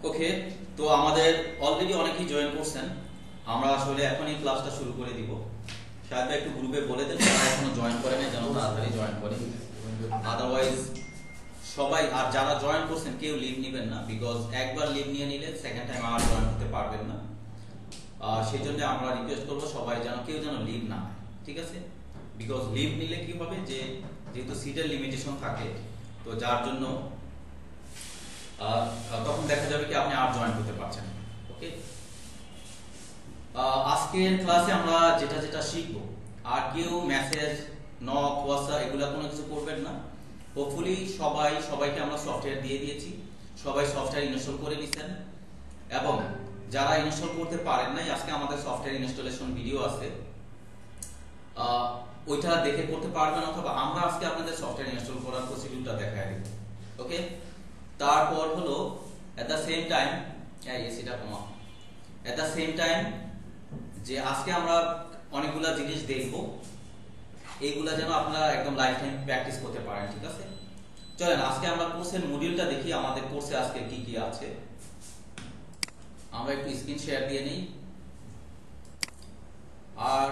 ওকে, তো আমাদের অলরেডি অনেকেই জয়েন করছেন। আমরা আসলে এখনই ক্লাসটা শুরু করে দিব। শায়দ একটু গ্রুপে বলে দেন যারা এখনো জয়েন করে নাই যেন তাড়াতাড়ি জয়েন করে, আদারওয়াইজ সবাই আর যারা জয়েন করছেন কেউ লিভ নেবেন না, বিকজ একবার লিভ নিয়ে নিলে সেকেন্ড টাইম আর জয়েন করতে পারবেন না। সেই জন্য আমরা রিকোয়েস্ট করবো সবাই কেউ যেন লিভ না হয়, ঠিক আছে? বিকজ লিভ নিলে কি হবে যে যেহেতু সিটের লিমিটেশন থাকে, তো যার জন্য তখন দেখা যাবে কি আপনি আর জয়েন করতে পারছেন। ওকে, আজকের ক্লাসে আমরা যেটা যেটা শিখবো, আর কেউ মেসেজ নক হোয়াটসঅ্যাপ এগুলা কোনো কিছু করবেন না। হোপফুলি সবাইকে আমরা সফটওয়্যার দিয়ে দিয়েছি, সবাই সফটওয়্যার ইনস্টল করে নিছেন, এবং যারা ইনস্টল করতে পারেন নাই আজকে আমাদের সফটওয়্যার ইনস্টলেশন ভিডিও আছে, ওইটা দেখে করতে পারবেন, অথবা আমরা আজকে আপনাদের সফটওয়্যার ইনস্টল করার প্রসিডিউরটা দেখায় দিব। ওকে, তারপর হলো এট দ্য সেম টাইম যে আজকে আমরা অনেকগুলা জিনিস দেখব, এইগুলা যেন আপনারা একদম লাইফ টাইম প্র্যাকটিস করতে পারেন, ঠিক আছে? চলেন আজকে আমরা কোর্সের মডিউলটা দেখি, আমাদের কোর্সে আজকে কি কি আছে। আমরা একটু স্ক্রিন শেয়ার দিয়ে নেই। আর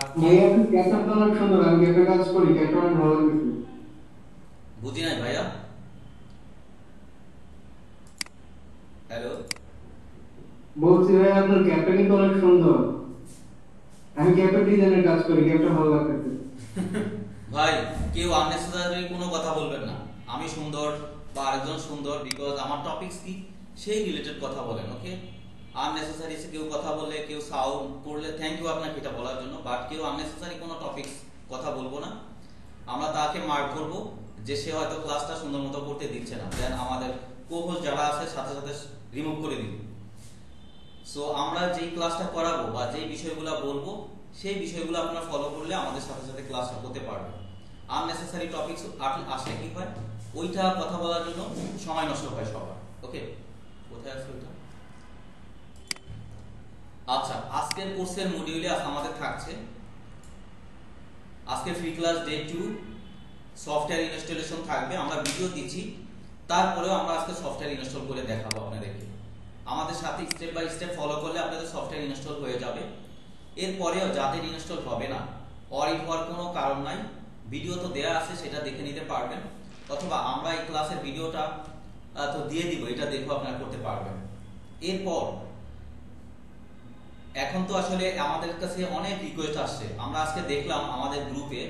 বুঝি নাই ভাইয়া, হ্যালো বলছি ভাই আপনার ক্যাপটা কিন্তু অনেক সুন্দর। আমি ক্যাপের ডিজাইনের কাজ করি, ক্যাপটা ভালো লাগতেছে। ভাই কেউ আননেসেসারি কোনো কথা বলবেন না, আমি সুন্দর বা আরেকজন সুন্দর, বিকজ আমার টপিকস কি সেই রিলেটেড কথা বলেন। ওকে, আননেসেসারি কেউ কথা বললে, কেউ সাউন্ড করলে থ্যাংক ইউ আপনাকে এটা বলার জন্য, বাট কেউ আননেসেসারি কোনো টপিকস কথা বলবো না। আমরা তাকে মার্ক করব যে সে হয়তো ক্লাসটা সুন্দর মতো করতে দিচ্ছে না, দেন আমাদের কো-হোস্ট যারা আছে সাথে সাথে রিমুভ করে দিব। সো আমরা যেই ক্লাসটা করাবো বা যেই বিষয়গুলো বলবো সেই বিষয়গুলো আপনারা ফলো করলে আমাদের সাথে সাথে ক্লাসটা করতে পারবেন। আননেসেসারি টপিকস আসলে কি হয়, ওইটা কথা বলার জন্য সময় নষ্ট হয় সবার। ওকে, কোথায় আছে ওইটা? আচ্ছা, আজকের কোর্সের মডিউলে আমাদের থাকছে আজকে free class day 2 software installation থাকবে। আমরা ভিডিও দিচ্ছি, তারপরেও আমরা আজকে সফটওয়্যার ইনস্টল করে দেখাবো আপনাদেরকে। আমাদের সাথে স্টেপ বাই স্টেপ ফলো করলে আপনাদের সফটওয়্যার ইনস্টল হয়ে যাবে। এরপরেও যাদের ইনস্টল হবে না, অরিড হওয়ার কোনো কারণ নাই, ভিডিও তো দেয়া আছে, সেটা দেখে নিতে পারবেন, অথবা আমরা এই ক্লাসের ভিডিওটা তো দিয়ে দিব, এটা দেখে আপনারা করতে পারবেন। এরপর এখন তো আসলে আমাদের কাছে অনেক রিকোয়েস্ট আসছে, আমরা আজকে দেখলাম আমাদের গ্রুপে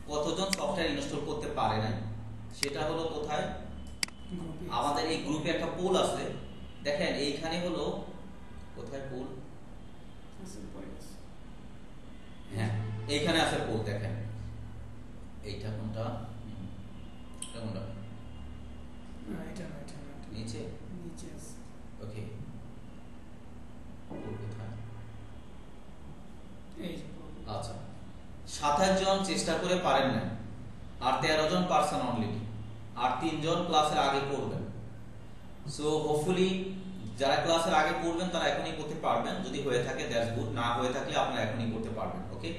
কতজন সফটওয়্যার ইনস্টল করতে পারে নাই। সেটা হলো কোথায়, আমাদের এই গ্রুপে একটা পোল আছে, দেখেন এইখানে হলো কোথায় পোল, হ্যাঁ এইখানে আছে পোল, দেখেন এইটা কোনটা, কোনটা নিচে, ওকে আচ্ছা, 27 জন চেষ্টা করে পারেন না, আর 13 জন পারসন অনলি, আর 3 জন ক্লাসের আগে পড়বেন। সো হোপফুলি যারা ক্লাসের আগে পড়বেন তারা এখনই করতে পারবেন, যদি হয়ে থাকে দ্যাটস গুড, না হয়ে থাকলে আপনারা এখনই করতে পারবেন। ওকে,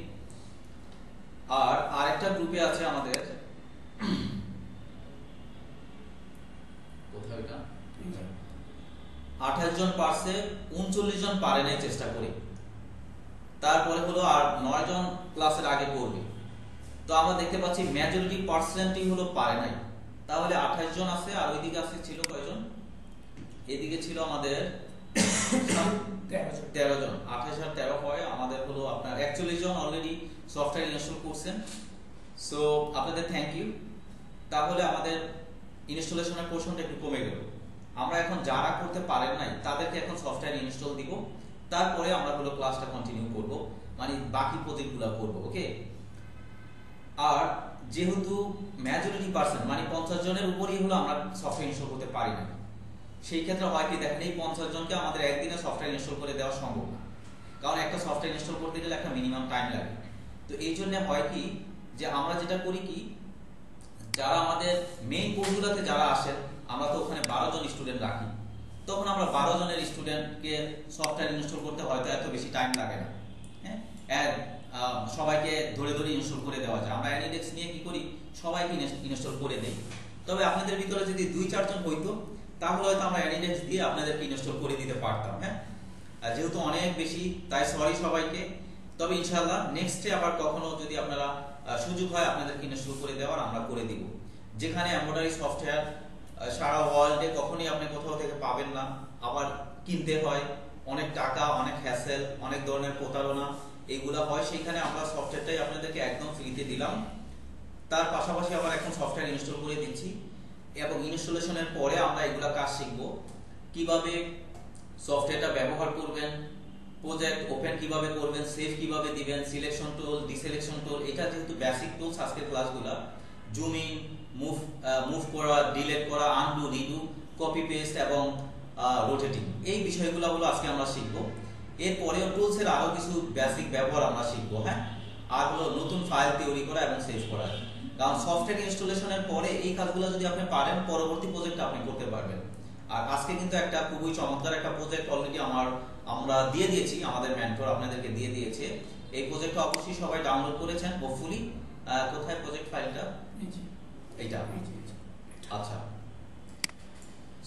আর আরেকটা গ্রুপে আছে আমাদের, কোথায় এটা, 28 জন পারছে, 39 জন পারে নাই চেষ্টা করে, তারপরে হলো আর 9 জন ক্লাসের আগে পড়বে। তো আমরা দেখতে পাচ্ছি মেজরিটি পার্সেন্টই হলো পারে নাই, তাহলে 28 জন আছে, আর ওইদিকে আছে ছিল কয়জন, এদিকে ছিল আমাদের 13 জন, 28 আর 13 হয় আমাদের হলো আপনার 41 জন অলরেডি সফটওয়্যার ইনস্টল করছেন। সো আপনাদের থ্যাংক ইউ। তাহলে আমাদের ইনস্টলেশনের পোর্শনটা একটু কমে গেল। আমরা এখন যারা করতে পারেন নাই তাদেরকে এখন সফটওয়্যার ইনস্টল দিব, তারপরে আমরা হলো ক্লাসটা কন্টিনিউ করব, মানে বাকি প্রজেক্টগুলো করব। ওকে, আর যেহেতু মেজরিটি পার্সেন্ট মানে 50 জনের উপরই হলো আমরা সফটওয়্যার ইনস্টল করতে পারি না, সেই ক্ষেত্রে হয় কি দেখেন এই 50 জনকে আমাদের একদিনে সফটওয়্যার ইনস্টল করে দেওয়া সম্ভব না, কারণ একটা সফটওয়্যার ইনস্টল করতে গেলে একটা মিনিমাম টাইম লাগে। তো এই জন্য হয় কি যে আমরা যেটা করি কি, যারা আমাদের মেইন কোর্সগুলোতে যারা আসেন, আমরা তো ওখানে 12 জন স্টুডেন্ট রাখি, তখন আমরা 12 জনের স্টুডেন্টকে সফটওয়্যার ইনস্টল করতে হয়তো এত বেশি টাইম লাগে না। হ্যাঁ, সবাইকে ধরে ধরে ইনস্টল করে দেওয়া যায়। আমরা অ্যানিডেক্স নিয়ে কি করি, সবাইকে ইনস্টল করে দেই। তবে আপনাদের ভিতরে যদি 2-4 জন হইতো তাহলে হয়তো আমরা অ্যাডিডেন্স দিয়ে আপনাদেরকে ইনস্টল করে দিতে পারতাম। হ্যাঁ, যেহেতু অনেক বেশি, তাই সরি সবাইকে। তবে ইনশাআল্লাহ নেক্সটে আবার কখনো যদি আপনারা সুযোগ হয় আপনাদেরকে ইনস্টল করে দেওয়ার, আমরা করে দিব। যেখানে এমব্রয়ডারি সফটওয়্যার সারা ওয়ার্ল্ডে কখনোই আপনি কোথাও থেকে পাবেন না, আবার কিনতে হয়, অনেক টাকা, অনেক হ্যাসেল, অনেক ধরনের প্রতারণা এগুলা হয়, সেখানে আমরা সফটওয়্যারটাই আপনাদেরকে একদম ফ্রিতে দিলাম। তার পাশাপাশি আবার এখন সফটওয়্যার ইনস্টল করে দিচ্ছি, এবং ইনস্টলেশনের পরে আমরা এগুলা কাজ শিখব, কিভাবে সফটওয়্যারটা ব্যবহার করবেন, প্রজেক্ট ওপেন কিভাবে করবেন, সেভ কিভাবে দিবেন, সিলেকশন টুল, ডিসিলেকশন টুল। এটা যেহেতু বেসিক টুলস আজকের ক্লাসগুলা, জুম ইন, মুভ করা, ডিলিট করা, আনডু, রিডু, কপি পেস্ট এবং রোটেটিং, এই বিষয়গুলো হলো আজকে আমরা শিখব। এরপরেও টুলসের আরো কিছু বেসিক ব্যবহার আমরা শিখব। হ্যাঁ, আর হলো নতুন ফাইল তৈরি করা এবং সেভ করা। কারণ সফটওয়্যার ইনস্টলেশনের পরে এই কাজগুলো যদি আপনি পারেন, পরবর্তী প্রজেক্ট আপনি করতে পারবেন। আর আজকে কিন্তু একটা খুবই চমৎকার একটা প্রজেক্ট অলরেডি আমরা দিয়ে দিয়েছি, আমাদের মেন্টর আপনাদেরকে দিয়ে দিয়েছে। এই প্রজেক্টটা অবশ্যই সবাই ডাউনলোড করেছেন হোপফুলি। কোথায় প্রজেক্ট ফাইলটা? এইটা। আচ্ছা,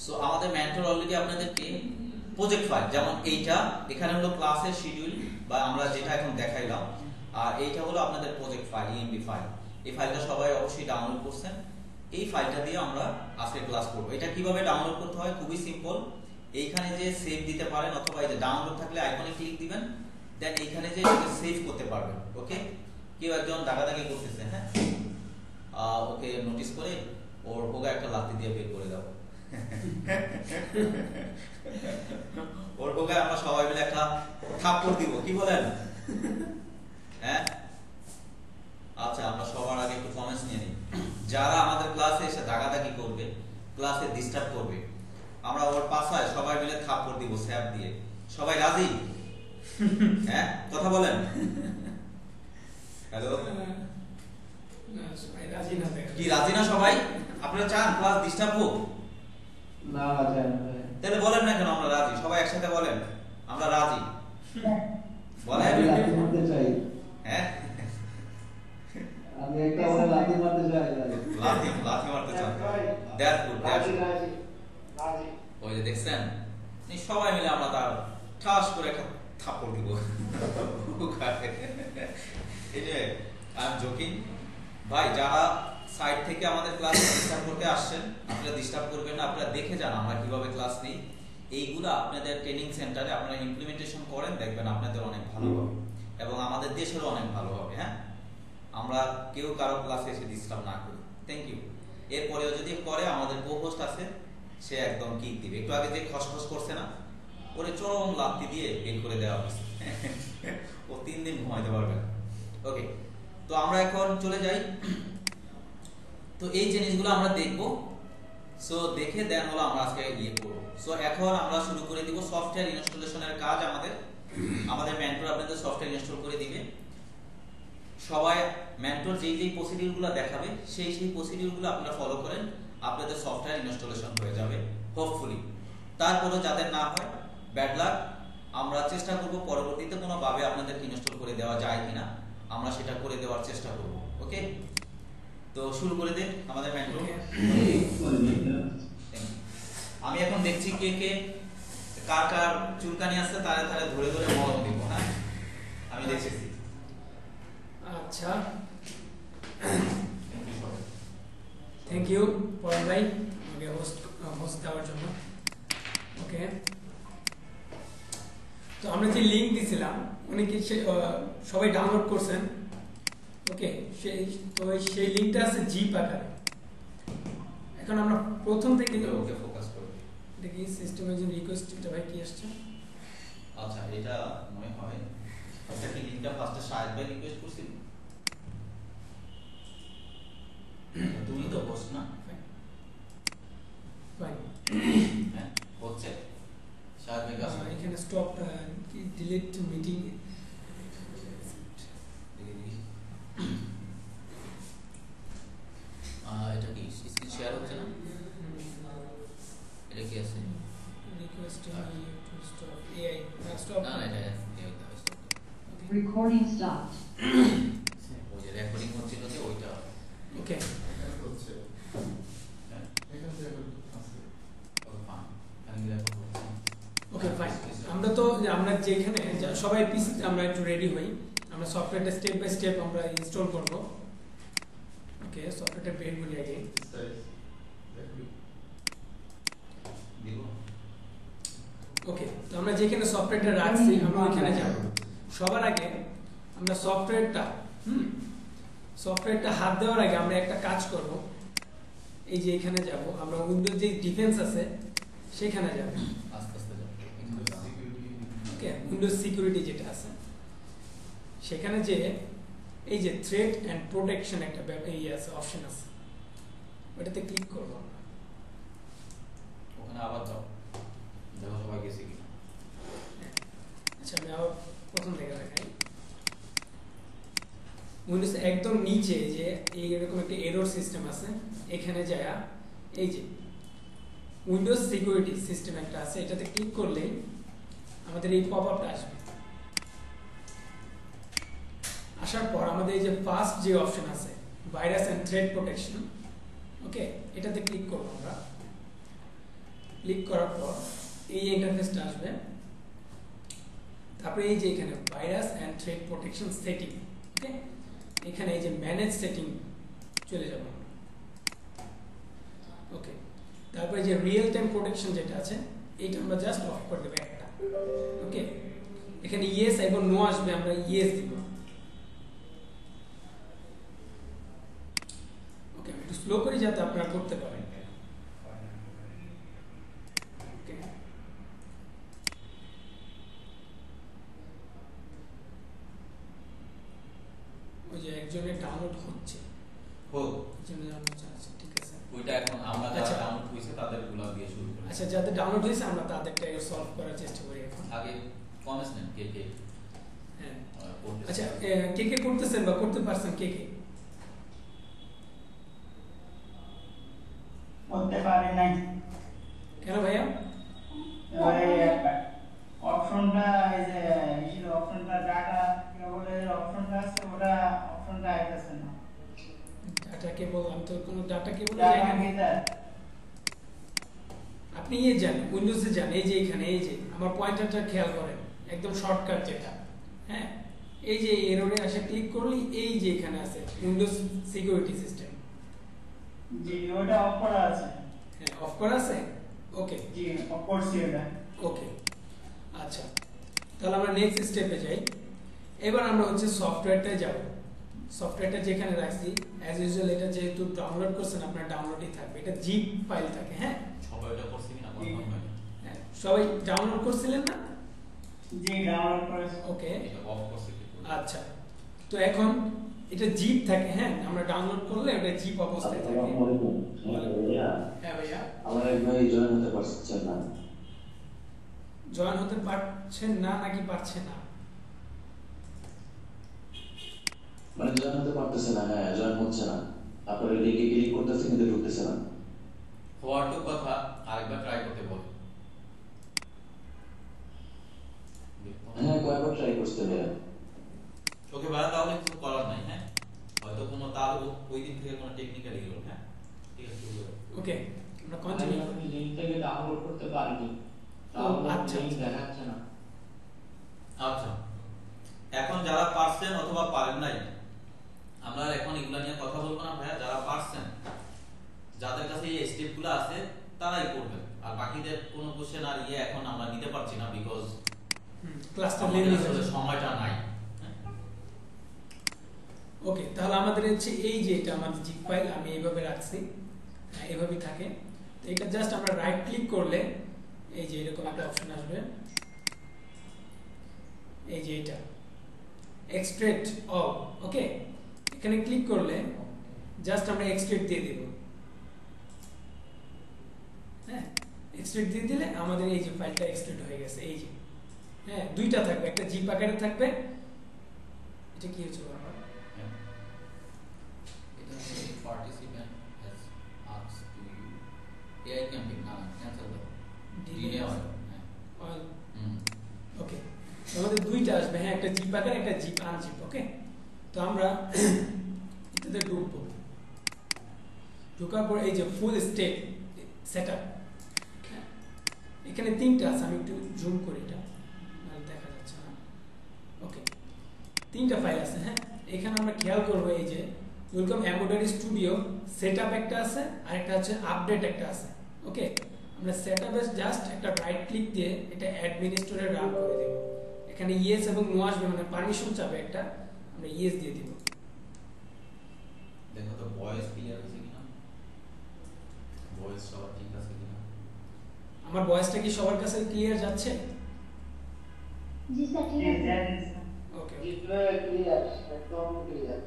সো আমাদের মেন্টর অলরেডি আপনাদেরকে প্রজেক্ট ফাইল, যেমন এইটা, এখানে হলো ক্লাসের শিডিউল বা আমরা যেটা এখন দেখাইলাম, আর এইটা হলো আপনাদের প্রজেক্ট ফাইল, ইএমপি ফাইল। এই ফাইলটা সবাই অবশ্যই ডাউনলোড করছেন। এই ফাইলটা দিয়ে আমরা আজকে ক্লাস করব। এটা কিভাবে ডাউনলোড করতে হয়, খুবই সিম্পল। এইখানে যে সেভ দিতে পারেন, অথবা এই যে ডাউনলোড থাকলে আইকনে ক্লিক দিবেন, দেন এইখানে যে এটাকে সেভ করতে পারবেন। ওকে, কেউ একজন দাগাদাগি করতেছে, হ্যাঁ, ওকে নোটিস করে ওর হোগা একটা লাথি দিয়ে বের করে দাও। ওর হোগা আমরা সবাই মিলে একটা থাপ্পড় দিব, কি বলেন? হ্যাঁ, আচ্ছা, আমরা সবার আগে একটু কমেন্টস নিয়ে নিই। যারা আমাদের ক্লাসে এসে দাগাদাগি করবে, ক্লাসে ডিস্টার্ব করবে, আমরা ওর পাশায় সবাই মিলে থাপ্পড় দিব স্যাপ দিয়ে। সবাই রাজি? হ্যাঁ, কথা বলেন। হ্যালো, কি রাজি না সবাই? আপনারা চান ক্লাস ডিস্টার্ব হোক? না, চাই না। তাহলে বলেন না কেন আমরা রাজি? সবাই একসাথে বলেন আমরা রাজি। বলেন। লাথি মারতে চাই। হ্যাঁ, আমি একটা ওরে লাথি মারতে চাই। লাথি মারতে চান? That's good, that's good. ওই যে দেখছেন, সবাই মিলে আমরা তার ঠাস করে একটা থাপ্পড় দিব। এই যে আই এম জোকিং ভাই, যারা সাইড থেকে আমাদের ক্লাস ডিস্টার্ব করতে আসছেন, আপনারা ডিস্টার্ব করবেন না, আপনারা দেখে যান আমরা কিভাবে ক্লাস নিই। এইগুলা আপনাদের ট্রেনিং সেন্টারে আপনারা ইমপ্লিমেন্টেশন করেন, দেখবেন আপনাদের অনেক ভালো হবে এবং আমাদের দেশেরও অনেক ভালো হবে। হ্যাঁ, আমরা কেউ কারো ক্লাসে এসে ডিস্টার্ব না করি। Thank you. এরপরেও যদি করে, আমাদের কো-হোস্ট আছে, সে একদম কিক দিবে। একটু আগে যে খসখস করছে না, ওরে চরম লাথি দিয়ে বের করে দেওয়া হয়েছে। ও 3 দিন ঘুমাইতে পারবে না। ওকে, তো আমরা এখন চলে যাই। তো এই জিনিসগুলো আমরা দেখব। সো দেখে দেন হলো আমরা আজকে করব। সো এখন আমরা শুরু করে দিব সফটওয়্যার ইনস্টলেশনের কাজ। আমাদের মেন্টর আপনাদের সফটওয়্যার ইনস্টল করে দিবে। সবাই মেন্টর যেই প্রসিডিউরগুলো দেখাবে, সেই প্রসিডিউরগুলো আপনারা ফলো করেন, আপনাদের সফটওয়্যার ইনস্টলেশন হয়ে যাবে হোপফুলি। তারপরে যাদের না হয়, ব্যাড লাক। আমরা চেষ্টা করব পরবর্তীতে কোনোভাবে আপনাদের ইনস্টল করে দেওয়া যায় কিনা, আমরা সেটা করে দেওয়ার চেষ্টা করব। ওকে, তো শুরু করে দেন আমাদের মেন্টর। আমি এখন দেখছি কে কে কার কার চুলকানি আছে, তারে তারে ধরে ধরে মলম দিব। হ্যাঁ, আমি দেখছি। আচ্ছা, থ্যাংক ইউ পরান ভাই আমাকে হোস্ট দেওয়ার জন্য। ওকে, তো আমরা যে লিঙ্ক দিছিলাম অনেকে সবাই ডাউনলোড করছেন। ওকে, সেই লিঙ্কটা আছে জিপ আকারে। এখন আমরা প্রথম থেকে ওকে ফোকাস করব। দেখি সিস্টেমের যে রিকোয়েস্ট, এটা ভাই কি আসছে? আচ্ছা, এটা মনে হয় এটা কি লিংকটা ফার্স্টে শাহেদ ভাই রিকোয়েস্ট করছিল? তুমি তো বস না? ফাইন, হ্যাঁ, হচ্ছে শাহেদ ভাই কাছে এখানে স্টপ ডিলিট মিটিং। এটা কি স্ক্রিন শেয়ার হচ্ছে না? এটা কি আছে? Request to stop AI stop. না, এটা Recording stopped. ওই যে রেকর্ডিং হচ্ছিল যে ওইটা। ওকে, হচ্ছে হ্যাঁ, এখানে আছে। ওকে, আমাদের আমরা যেখানে সবাই পিসি আমরা একটু রেডি হই, আমরা সফটওয়্যারটা স্টেপ বাই স্টেপ আমরা ইনস্টল করব। ওকে, সফটওয়্যারটা বের করি আগে। ওকে, তো আমরা যেখানে সফটওয়্যারটা রাখছি আমরা ওখানে যাব। সবার আগে আমরা সফটওয়্যারটা হাত দেওয়ার আগে আমরা একটা কাজ করব। এই যে এখানে যাব, আমরা উইন্ডোজ যে ডিফেন্স আছে সেখানে যাব। আস্তে আস্তে যাও। ওকে, উইন্ডোজ সিকিউরিটি যেটা আছে সেখানে যে এই যে থ্রেট এন্ড প্রোটেকশন একটা এই আছে, অপশন আছে, ওটাতে ক্লিক করব আমরা। ওখানে আবার যাও, দেখো সবাই গেছে কি। আচ্ছা, আমি আবার প্রথম থেকে দেখাই। উইন্ডোজ একদম নিচে যে এইরকম একটা এরর সিস্টেম আছে, এখানে যায় এই যে উইন্ডোজ সিকিউরিটি সিস্টেম একটা আছে, এটাতে ক্লিক করলেই আমাদের এই পপআপটা আসবে। আসার পর আমাদের এই যে ফার্স্ট যে অপশন আছে ভাইরাস এন্ড থ্রেট প্রোটেকশন, ওকে, এটাতে ক্লিক করব আমরা। ক্লিক করার পর এই ইন্টারফেসটা আসবে। তারপরে এই যে এখানে virus and threat protection setting, okay, এখানে এই যে ম্যানেজ সেটিং চলে যাব আমরা। ওকে, তারপরে যে রিয়েল টাইম প্রোটেকশন যেটা আছে এইটা আমরা জাস্ট অফ করে দেব একটা। ওকে, এখানে ইয়েস এবং নো আসবে, আমরা ইয়েস দিব। ওকে, আমি একটু স্লো করি যাতে আপনারা করতে পারেন। ওকে, ওই যে একজনের ডাউনলোড হচ্ছে, হোক একজনের ডাউনলোড আছে, ঠিক আছে। ওইটা এখন আমরা যারা ডাউনলোড হইছে তাদের গুলা দিয়ে শুরু করি। আচ্ছা, যাদের ডাউনলোড হয়েছে আমরা তাদেরটা সলভ করার চেষ্টা করি এখন। আগে কমেন্টস নেন কে কে। হ্যাঁ, করতেছে। আচ্ছা, কে কে করতেছেন বা করতে পারছেন কে কে? করতে পারি নাই। কেন ভাইয়া? ওই অপশনটা, এই যে ইসের অপশনটা, ডাটা কেবলের অপশনটা আছে, ওটা অপশনটা আইতাছে না। ডাটা কেবল, আমি তো কোনো ডাটা কেবল ডাটা জানি না। গেজার আপনি যান উইন্ডোজে যান, এই যে এখানে এই যে আমার পয়েন্টারটা খেয়াল করেন, একদম শর্টকাট যেটা, হ্যাঁ, এই যে এররে আসে ক্লিক করলেই এই যে এখানে আছে উইন্ডোজ সিকিউরিটি সিস্টেম। জি, ওটা অফ করা আছে। হ্যাঁ, অফ করা আছে। ওকে, জি, অফ করছি ওটা। ওকে, আচ্ছা, তাহলে আমরা নেক্সট স্টেপে যাই। এবার আমরা হচ্ছে সফটওয়্যারটা যাব। সফটওয়্যারটা যেখানে রাখছি অ্যাজ ইউজুয়াল, এটা যেহেতু ডাউনলোড করছেন আপনার ডাউনলোডই থাকবে, এটা জিপ ফাইল থাকে। হ্যাঁ, সবাই এটা করছে কিনা কনফার্ম হয়। হ্যাঁ, সবাই ডাউনলোড করছিলেন না? জি, ডাউনলোড করেছি। ওকে, এটা অফ করছে কি করে? আচ্ছা, তো এখন এটা জিপ থাকে। হ্যাঁ, আমরা ডাউনলোড করলে এটা জিপ অবস্থায় থাকে। আসসালামু আলাইকুম। ভাইয়া, হ্যাঁ ভাইয়া, আমার এক ভাই জয়েন হতে পারছেন না। জয়েন হতে পারছেন না নাকি পারছে না? মানে জয়েন হতে পারতেছে না, হ্যাঁ জয়েন হচ্ছে না। আপনার লিংকে ক্লিক করতেছে কিন্তু ঢুকতেছে না। হওয়ার তো কথা, আরেকবার ট্রাই করতে বল। হ্যাঁ কয়েকবার ট্রাই করতে ভাইয়া। ওকে ভাইয়া, তাহলে কিছু করার নাই। হ্যাঁ, হয়তো কোনো তার ওই দিন থেকে কোনো টেকনিক্যাল ইরর। হ্যাঁ, ঠিক আছে, শুরু করো। ওকে, আমরা কন্টিনিউ করি। আমি লিংক থেকে ডাউনলোড করতে পারিনি। আচ্ছা, লিংক দেখাচ্ছে না। আচ্ছা, এখন যারা পারছেন অথবা পারেন নাই, আমরা এখন এগুলা নিয়ে কথা বলবো না ভাইয়া। যারা পারছেন, যাদের কাছে এই স্টেপগুলো আছে তারাই করবেন। আর বাকিদের কোনো কোশ্চেন আর এখন আমরা নিতে পারছি না, বিকজ ক্লাসটা আমাদের লেন্দি আসলে হয়েছে। সময়টা নাই। ওকে, তাহলে আমাদের হচ্ছে এই যে এটা আমাদের জিপ ফাইল, আমি এইভাবে রাখছি, হ্যাঁ, এইভাবেই থাকে। তো এটা জাস্ট আমরা রাইট ক্লিক করলে এই যে এরকম একটা অপশন আসবে, এই যে এটা এক্সট্রাক্ট অল। ওকে, এখানে ক্লিক করলে জাস্ট আমরা এক্সট্রাক্ট দিয়ে দেব। হ্যাঁ, এক্সট্রাক্ট দিয়ে দিলে আমাদের এই যে ফাইলটা এক্সট্রাক্ট হয়ে গেছে। এই যে, হ্যাঁ, দুইটা থাকবে, একটা জিপ আকারে থাকবে। এটা কি হচ্ছে বাবা? Participant has asked to you AI camping না ক্যান্সেল দাও, ডিলে হয়। অল। ওকে, আমাদের দুইটা আসবে। হ্যাঁ, একটা জিপ আকার, একটা জিপ আনজিপ। ওকে, তো আমরা এটাতে ঢুকবো। ঢোকার পর এই যে ফুল স্টেপ সেটআপ, এখানে তিনটা আছে। আমি একটু জুম করি, এটা তিনটা ফাইল আছে। হ্যাঁ, এখানে আমরা খেয়াল করবো এই যে ওয়েলকাম এমব্রয়ডারি স্টুডিও সেটআপ একটা আছে আর একটা হচ্ছে আপডেট একটা আছে। ওকে, আমরা সেটআপে জাস্ট একটা রাইট ক্লিক দিয়ে এটা অ্যাডমিনিস্ট্রেটরে রান করে দেব। এখানে ইয়েস এবং নো আসবে, মানে পারমিশন চাবে একটা, আমরা ইয়েস দিয়ে দিব। দেখো তো ভয়েস ক্লিয়ার আছে কিনা, ভয়েস সবার ঠিক আছে কিনা। আমার ভয়েসটা কি সবার কাছে ক্লিয়ার যাচ্ছে? জি স্যার, ঠিক আছে। ওকে, জি ভাই ক্লিয়ার, একদম ক্লিয়ার।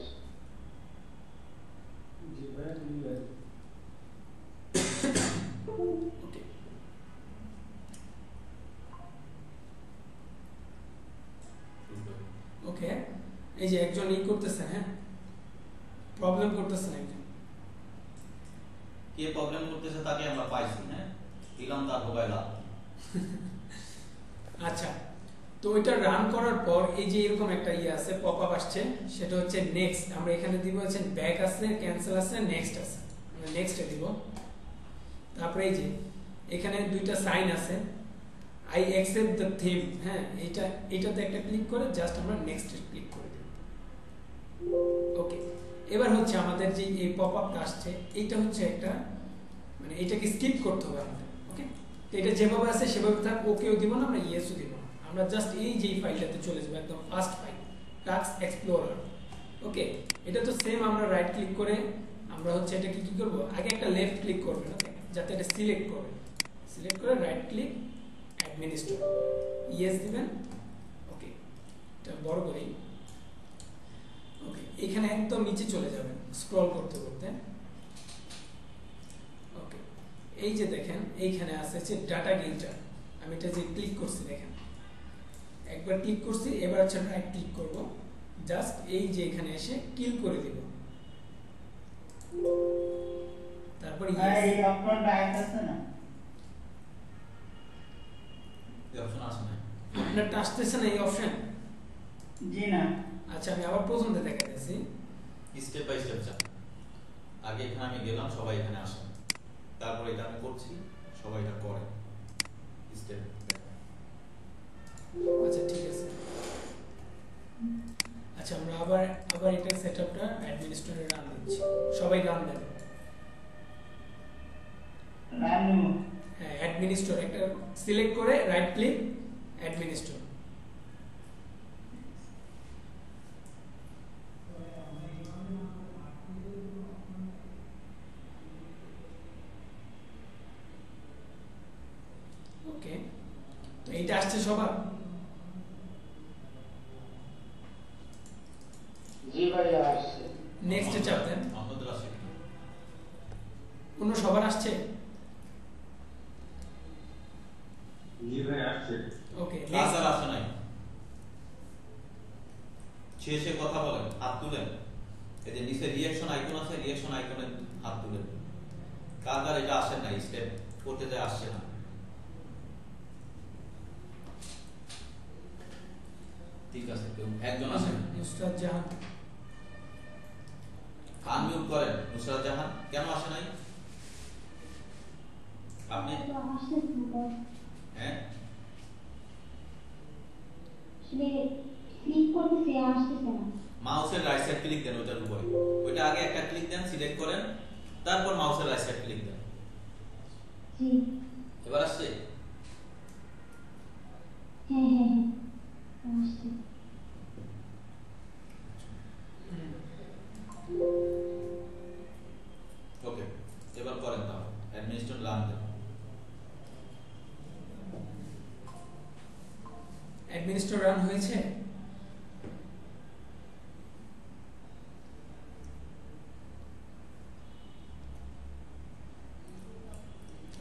জি ভাই ক্লিয়ার। ওকে, ওকে। এই যে একজন ই করতেছে, হ্যাঁ প্রবলেম করতেছেন একজন। কে প্রবলেম করতেছে তাকে আমরা পাইছি, হ্যাঁ দিলাম তার মোবাইল। আচ্ছা, তো এটা রান করার পর এই যে এরকম একটা ইয়ে আছে, পপআপ আসছে, সেটা হচ্ছে নেক্সট। আমরা এখানে দিব হচ্ছে ব্যাক আছে, ক্যান্সেল আছে, নেক্সট আছে, আমরা নেক্সটে দিব। তারপরে এই যে এখানে দুইটা সাইন আছে, আই অ্যাকসেপ্ট দ্য থিম। হ্যাঁ, এটাতে একটা ক্লিক করে জাস্ট আমরা নেক্সটে ক্লিক করে দেব। ওকে, এবার হচ্ছে আমাদের যে এই পপআপটা আসছে, এইটা হচ্ছে একটা, মানে এটাকে স্কিপ করতে হবে আমাদের। ওকে, তো এটা যেভাবে আছে সেভাবে থাক, ওকেও দিব না, আমরা ইয়েসও দিব না, আমরা জাস্ট এই যে ফাইলটাতে চলে যাবো, একদম ফার্স্ট ফাইল টাস্ক এক্সপ্লোরার। ওকে, এটা তো সেম, আমরা রাইট ক্লিক করে আমরা হচ্ছে এটাকে কি করব, আগে একটা লেফট ক্লিক করবেন, ওকে, যাতে এটা সিলেক্ট করবেন। সিলেক্ট করে রাইট ক্লিক অ্যাডমিনিস্ট্রেটর, ইয়েস দিবেন। ওকে, এটা বড় করি। ওকে, এখানে একদম নিচে চলে যাবেন স্ক্রল করতে করতে। ওকে, এই যে দেখেন এইখানে আছে যে ডাটা গেইনটার, আমি এটা যে ক্লিক করছি, দেখেন একবার ক্লিক করছি, এবার হচ্ছে রাইট ক্লিক করব, জাস্ট এই যে এখানে এসে কিল করে দিব, তারপর এই অপশনটা আইতাছে না, এই অপশন আসে না, আপনারটা আসতেছে না এই অপশন? জি না। আচ্ছা, আমি আবার প্রথম থেকে দেখাতেছি। স্টেপ বাই স্টেপ যান। আগে এখানে আমি গেলাম, সবাই এখানে আসেন, তারপর এটা আমি করছি, সবাই এটা করে স্টেপ। আচ্ছা, ঠিক আছে। আচ্ছা, আমরা আবার এটা সেটআপটা অ্যাডমিনিস্ট্রেটরে রান দিচ্ছি, সবাই রান দেন। রানু হ্যাঁ, অ্যাডমিনিস্ট্রেটর একটা সিলেক্ট করে রাইট ক্লিক অ্যাডমিনিস্ট্রেটর। ওকে, তো এইটা আসছে সবার? জি ভাই আসছে। নেক্সটে চাপ দেন। আপনাদের আসে কি? অন্য সবার আসছে? জি ভাই আসছে। ওকে, ক্লাস আর আসে নাই। শেষে কথা বলেন, হাত তুলেন, এই যে নিচে রিঅ্যাকশন আইকন আছে, রিঅ্যাকশন আইকনে হাত তুলেন। কার এটা আসে নাই, স্টেপ করতে যায় আসছে না। ঠিক আছে, কেউ একজন আসেন, নুসরাত জাহান আনমিউট করেন। নুসরাত জাহান কেন আসে নাই? আপনি তো আসতেছে না, হ্যাঁ আসলে ক্লিক করতেছি, আসতেছে না। মাউসের রাইট সাইড ক্লিক দেন ওইটার উপরে, ওইটা আগে একটা ক্লিক দেন, সিলেক্ট করেন, তারপর মাউসের রাইট সাইড ক্লিক দেন। জি, এবার আসছে? হ্যাঁ হ্যাঁ হ্যাঁ, আসছে। ওকে, এবার করেন তাহলে অ্যাডমিনিস্ট্রেটর রান দেন। অ্যাডমিনিস্ট্রেটর রান হয়েছে?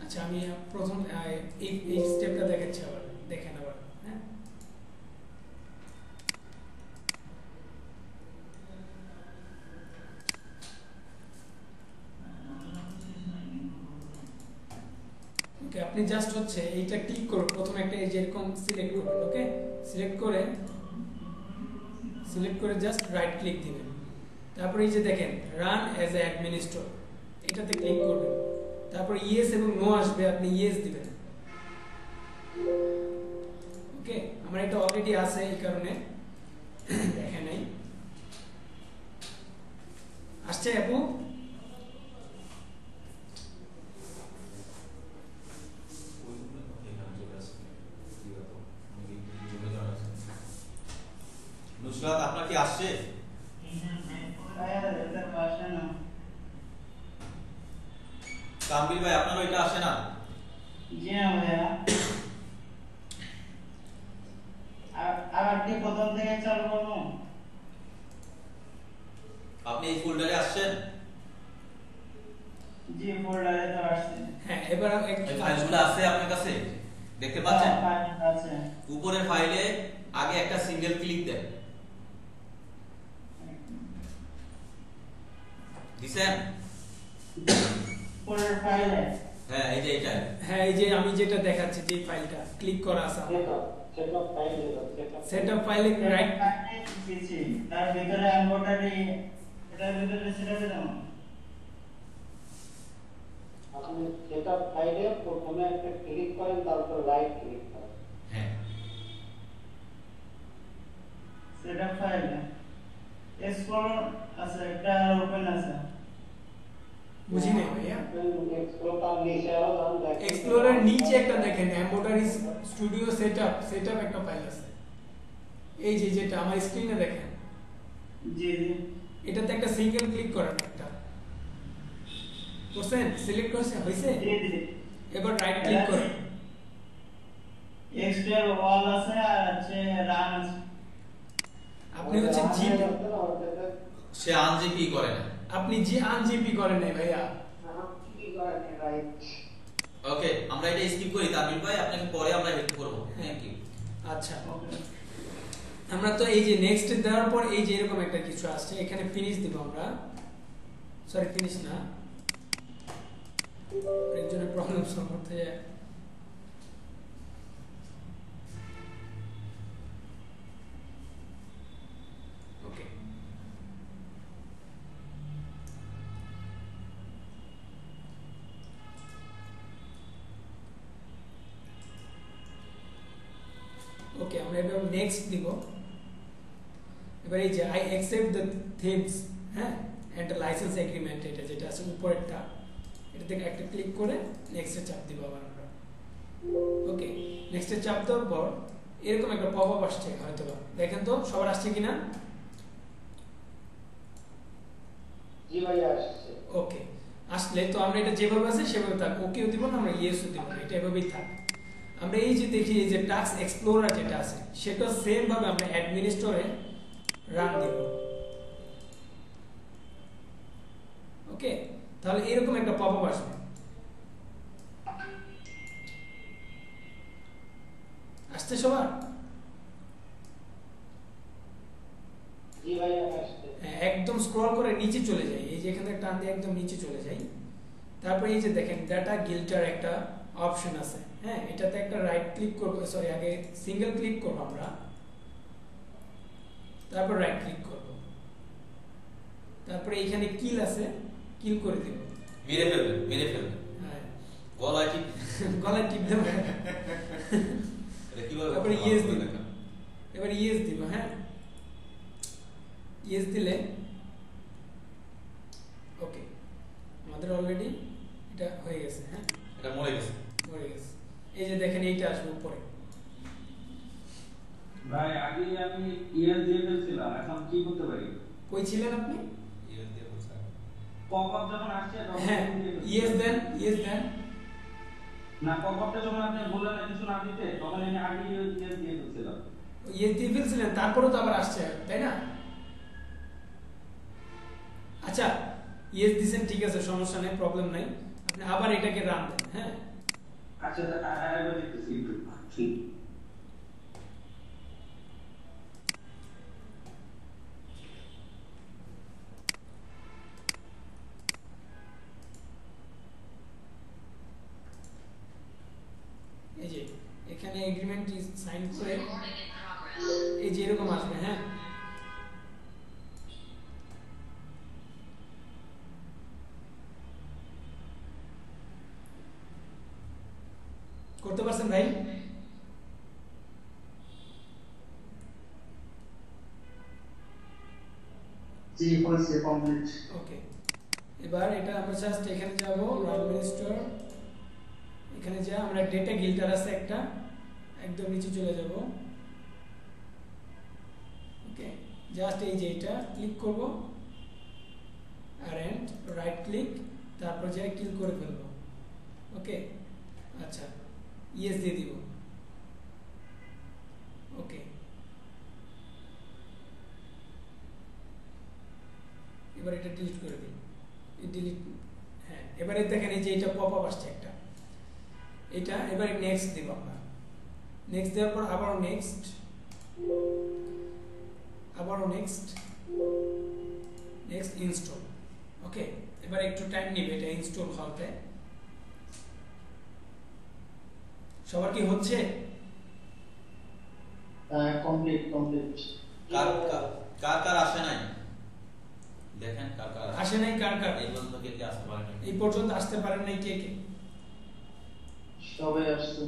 আচ্ছা, আমি প্রথম এই স্টেপটা দেখাচ্ছি, আবার দেখেন আবার। হ্যাঁ, ওকে, আপনি জাস্ট হচ্ছে এইটা ক্লিক করুন, প্রথমে একটা এই যে এরকম সিলেক্ট করুন। ওকে, সিলেক্ট করে জাস্ট রাইট ক্লিক দিবেন, তারপরে এই যে দেখেন রান অ্যাজ এ অ্যাডমিনিস্ট্রেটর, এটাতে ক্লিক করবেন, তারপর ইয়েস এবং নো আসবে, আপনি ইয়েস দিবেন। ওকে, আমার এটা অলরেডি আছে, এই কারণে দেখে নাই আসছে আপু নুসরাত আপনার কি আসছে? ভাইয়া এটা আসে না। কামবির ভাই আপনার ওইটা আসে না? জি না ভাইয়া। আবার কি প্রথম থেকে চালু করবো? আপনি এই ফোল্ডারে আসছেন? জি ফোল্ডারে তো আসছে। হ্যাঁ এবার এই ফাইলগুলো আছে আপনার কাছে? দেখতে পাচ্ছেন? ফাইল আছে। উপরের ফাইলে আগে একটা সিঙ্গেল ক্লিক দেন। দিছেন? উপরের ফাইলে হ্যাঁ এই যে এটা। হ্যাঁ এই যে আমি যেটা দেখাচ্ছি যে ফাইলটা ক্লিক করা আছে সেটআপ ফাইলে রাইট দিয়েছি তার ভিতরে এমব্রয়ডারি এটার ভিতরে সেটা দিলাম। আপনি সেটআপ ফাইলে প্রথমে একটা ক্লিক করেন তারপর রাইট ক্লিক করেন। হ্যাঁ সেটআপ ফাইলে এক্সপ্লোর আছে একটা ওপেন আছে। বুঝি নাই ভাইয়া এক্সপ্লোরটার নিচে আরো যান দেখেন। এক্সপ্লোরার নিচে একটা দেখেন এমব্রয়ডারি স্টুডিও সেটআপ একটা ফাইল আছে এই যে যেটা আমার স্ক্রিনে দেখেন। জি জি এটাতে একটা সিঙ্গেল ক্লিক করেন একটা করছেন সিলেক্ট করছেন হইছে জি জি এবার রাইট ক্লিক করেন এক্সপ্লোর অল আছে আর আছে রান আছে। আপনি হচ্ছে জিপি সে আনজিপি করে না। আপনি জি আনজিপি করেন নাই ভাইয়া কি করেন রাইট। ওকে আমরা এটা স্কিপ করি তামিল ভাই, আপনাকে পরে আমরা হেল্প করব। Thank you. আচ্ছা আমরা তো এই যে নেক্সট দেওয়ার পর এই যে এরকম একটা কিছু আসছে এখানে ফিনিশ দিব আমরা সরি ফিনিশ না এর জন্য প্রবলেম সলভ করতে যায়। ওকে ওকে আমরা এবার নেক্সট দিব। এবার এই যে আই অ্যাকসেপ্ট দ্য থিমস হ্যাঁ এন্ড লাইসেন্স এগ্রিমেন্ট এটা যেটা আছে উপরেরটা এটা থেকে একটা ক্লিক করে নেক্সটে চাপ দিব আবার আমরা। ওকে নেক্সটে চাপ দেওয়ার পর এরকম একটা পপআপ আসছে হয়তো দেখেন তো সবার আসছে কিনা। জি ভাই আসছে। ওকে আসলে তো আমরা এটা যেভাবে আছে সেভাবে থাক ওকেও দিব না আমরা ইয়েসও দিব না এটা এভাবেই থাক। আমরা এই যে দেখি এই যে টাস্ক এক্সপ্লোরার যেটা আছে সেটা সেম ভাবে আমরা অ্যাডমিনিস্ট্রেটরে রান দিব। ওকে তাহলে এরকম একটা পপআপ আসবে আসছে সবার। জি ভাই আসছে। একদম স্ক্রল করে নিচে চলে যাই এই যে এখান থেকে টান দিয়ে একদম নিচে চলে যাই তারপরে এই যে দেখেন ডাটা গিল্টার একটা অপশন আছে হ্যাঁ এটাতে একটা রাইট ক্লিক করব সরি আগে সিঙ্গেল ক্লিক করব আমরা তারপর রাইট ক্লিক করব তারপরে এখানে কিল আছে কিল করে দেব মেরে ফেলবেন হ্যাঁ গলায় টিপ গলায় টিপ দেব এটা কিভাবে তারপরে ইয়েস দিব এবার ইয়েস দিব হ্যাঁ ইয়েস দিলে ওকে আমাদের অলরেডি এটা হয়ে গেছে হ্যাঁ এটা মরে গেছে। মরে গেছে এই যে দেখেন এইটা আসবে উপরে ভাই আগে আমি ইয়েস দিয়ে ফেলছিলাম এখন কি করতে পারি? কই ছিলেন আপনি ইয়েস দিয়ে বলছে পপআপ যখন আসছে তখন হ্যাঁ ইয়েস দেন না পপআপটা যখন আপনি বললেন না কিছু না দিতে তখন আমি আগে ইয়েস দিয়ে ফেলছিলাম। ইয়েস দিয়ে ফেলছিলেন তারপরেও তো আবার আসছে তাই না। আচ্ছা ইয়েস দিছেন ঠিক আছে সমস্যা নেই প্রবলেম নাই আপনি আবার এটাকে রান দেন হ্যাঁ। আচ্ছা আরেকবার দেখতেছি একটু ঠিক এই যে এখানে এগ্রিমেন্ট সাইন করে এই যে এরকম আসবে হ্যাঁ করতে পারছেন ভাই জি হয়েছে কমপ্লিট। ওকে, এবার এটা আমরা জাস্ট এখানে যাব অ্যাডমিনিস্ট্রেটর, এখানে যা আমরা ডেটা গিল্টার আছে একটা, একদম নিচে চলে যাব। ওকে, জাস্ট এই যে এটা ক্লিক করব আর এন্ড রাইট ক্লিক, তারপর যা ক্লিক করে ফেলবো। ওকে, আচ্ছা ইয়েস দিয়ে দিব। ওকে, এবার এটা ডিলিট করে দিই। ডিলিট, হ্যাঁ এবারে দেখেন এই যে এটা পপ আপ আসছে একটা, এটা এবারে নেক্সট দিব আমরা। নেক্সট দেওয়ার পর আবারও নেক্সট, আবারও নেক্সট, নেক্সট ইনস্টল। ওকে, এবার একটু টাইম নেবে এটা ইনস্টল হতে। সবার কি হচ্ছে? Complete complete. কার কার কার কার আসে নাই দেখেন, কার কার আসে নাই, কার কার এই পর্যন্ত কে কে আসতে পারে নাই? এই পর্যন্ত আসতে পারেন নাই কে কে? সবাই আসছে।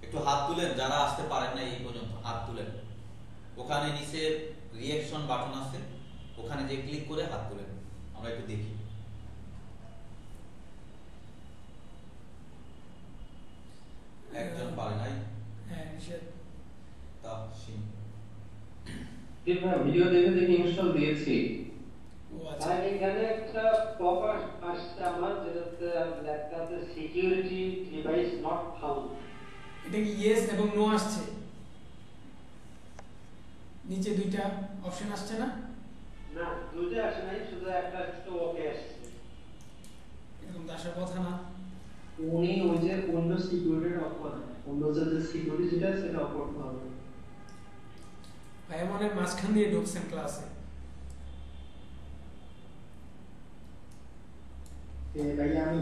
একটু হাত তুলেন যারা আসতে পারেন না এই পর্যন্ত, হাত তুলেন। ওখানে নিচে রিঅ্যাকশন বাটন আছে, ওখানে যে ক্লিক করে হাত তুলেন, আমরা একটু দেখি। একজন পারে নাই, হ্যাঁ নিষেধ। তা সিন ভিডিও দেখে দেখে ইনস্টল দিয়েছি। ও আচ্ছা, আর এখানে একটা পপ আসছে আমার, যেটাতে লেখা আছে সিকিউরিটি ডিভাইস নট ফাউন্ড। এটা কি ইয়েস এবং নো আসছে? নিচে দুইটা অপশন আসছে না? না, দুটো আসে নাই, শুধু একটা শুধু ওকে আসছে। এরকম তো আসার কথা না। উনি ওই যে উইন্ডোজ সিকিউরিটি অফ করেন, উইন্ডোজের যে সিকিউরিটি যেটা সেটা অফ করতে হবে। ভাই মনে হয় মাঝখান দিয়ে ঢুকছেন ক্লাসে। ভাই আমি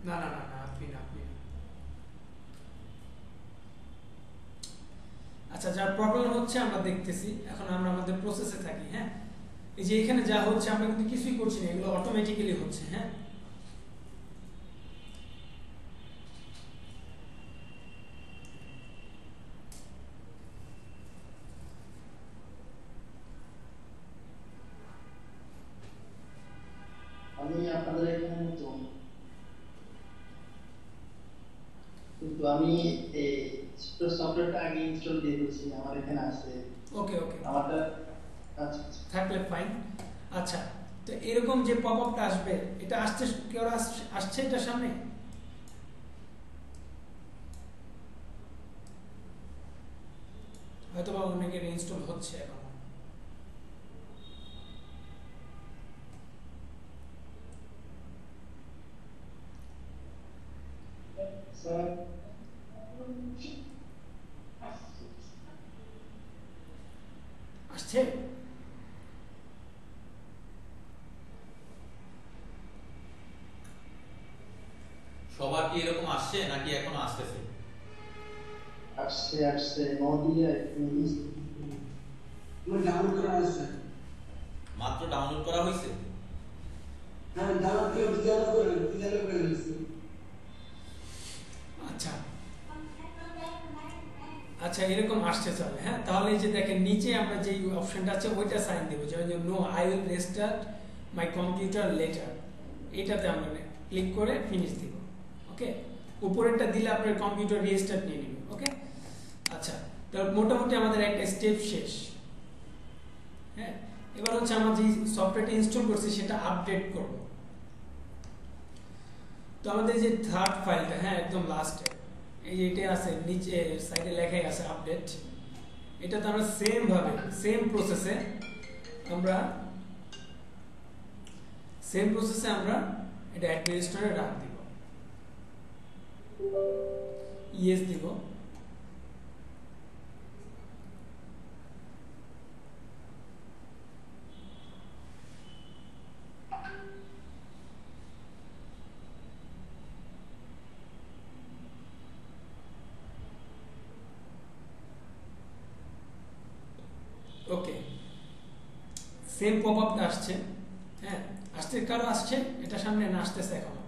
না না না না, আপনি না, আপনি না। আচ্ছা, যার প্রবলেম হচ্ছে আমরা দেখতেছি, এখন আমরা আমাদের প্রসেসে থাকি। হ্যাঁ, এই যে এখানে যা হচ্ছে আমরা কিন্তু কিছুই করছি না, এগুলো অটোমেটিক্যালি হচ্ছে। হ্যাঁ, আমি আপনাদের এখানে নতুন, কিন্তু আমি এই সফটওয়্যারটা আগে ইনস্টল দিয়ে দিয়েছি, আমার এখানে আছে। ওকে ওকে, আমারটা আচ্ছা থাকলে ফাইন। আচ্ছা, তো এরকম যে পপ আপটা আসবে, এটা আসছে, কেউ আসছে এটার সামনে? হয়তো বা অনেকের ইনস্টল হচ্ছে এখন। স্যার আসছে? সবার কি এরকম আসছে নাকি এখনো আসতেছে? আসছে আসছে নদিয়া আমার ডাউনলোড করা আছে। মাত্র ডাউনলোড করা হয়েছে? হ্যাঁ, ডাউনলোড করে ডিজাইন করে দিয়েছি। আচ্ছা আচ্ছা, এরকম আসছে চলে। হ্যাঁ, তাহলে এই যে দেখেন নিচে আমরা যে অপশনটা আছে ওইটা সাইন দেবো, যেমন no I will restart my computer later, এটাতে আমরা ক্লিক করে ফিনিশ দিব। ওকে, উপরেরটা দিলে আপনার কম্পিউটার রিস্টার্ট নিয়ে নেবে। ওকে, আচ্ছা, তাহলে মোটামুটি আমাদের একটা স্টেপ শেষ। হ্যাঁ, এবার হচ্ছে আমরা যে সফটওয়্যারটা ইনস্টল করছি সেটা আপডেট করব। তো আমাদের যে থার্ড ফাইলটা, হ্যাঁ একদম লাস্টে, এই যে এটা আছে নিচে সাইডে লেখাই আছে আপডেট, এটাতে আমরা সেম ভাবে সেম প্রসেসে আমরা এটা অ্যাডমিনিস্ট্রেটরে রাখ দিব, ইয়েস দিব। ওকে, সেম পপ আপ আসছে। হ্যাঁ, আসছে, কারো আসছে এটা সামনে না আসতেছে এখনো?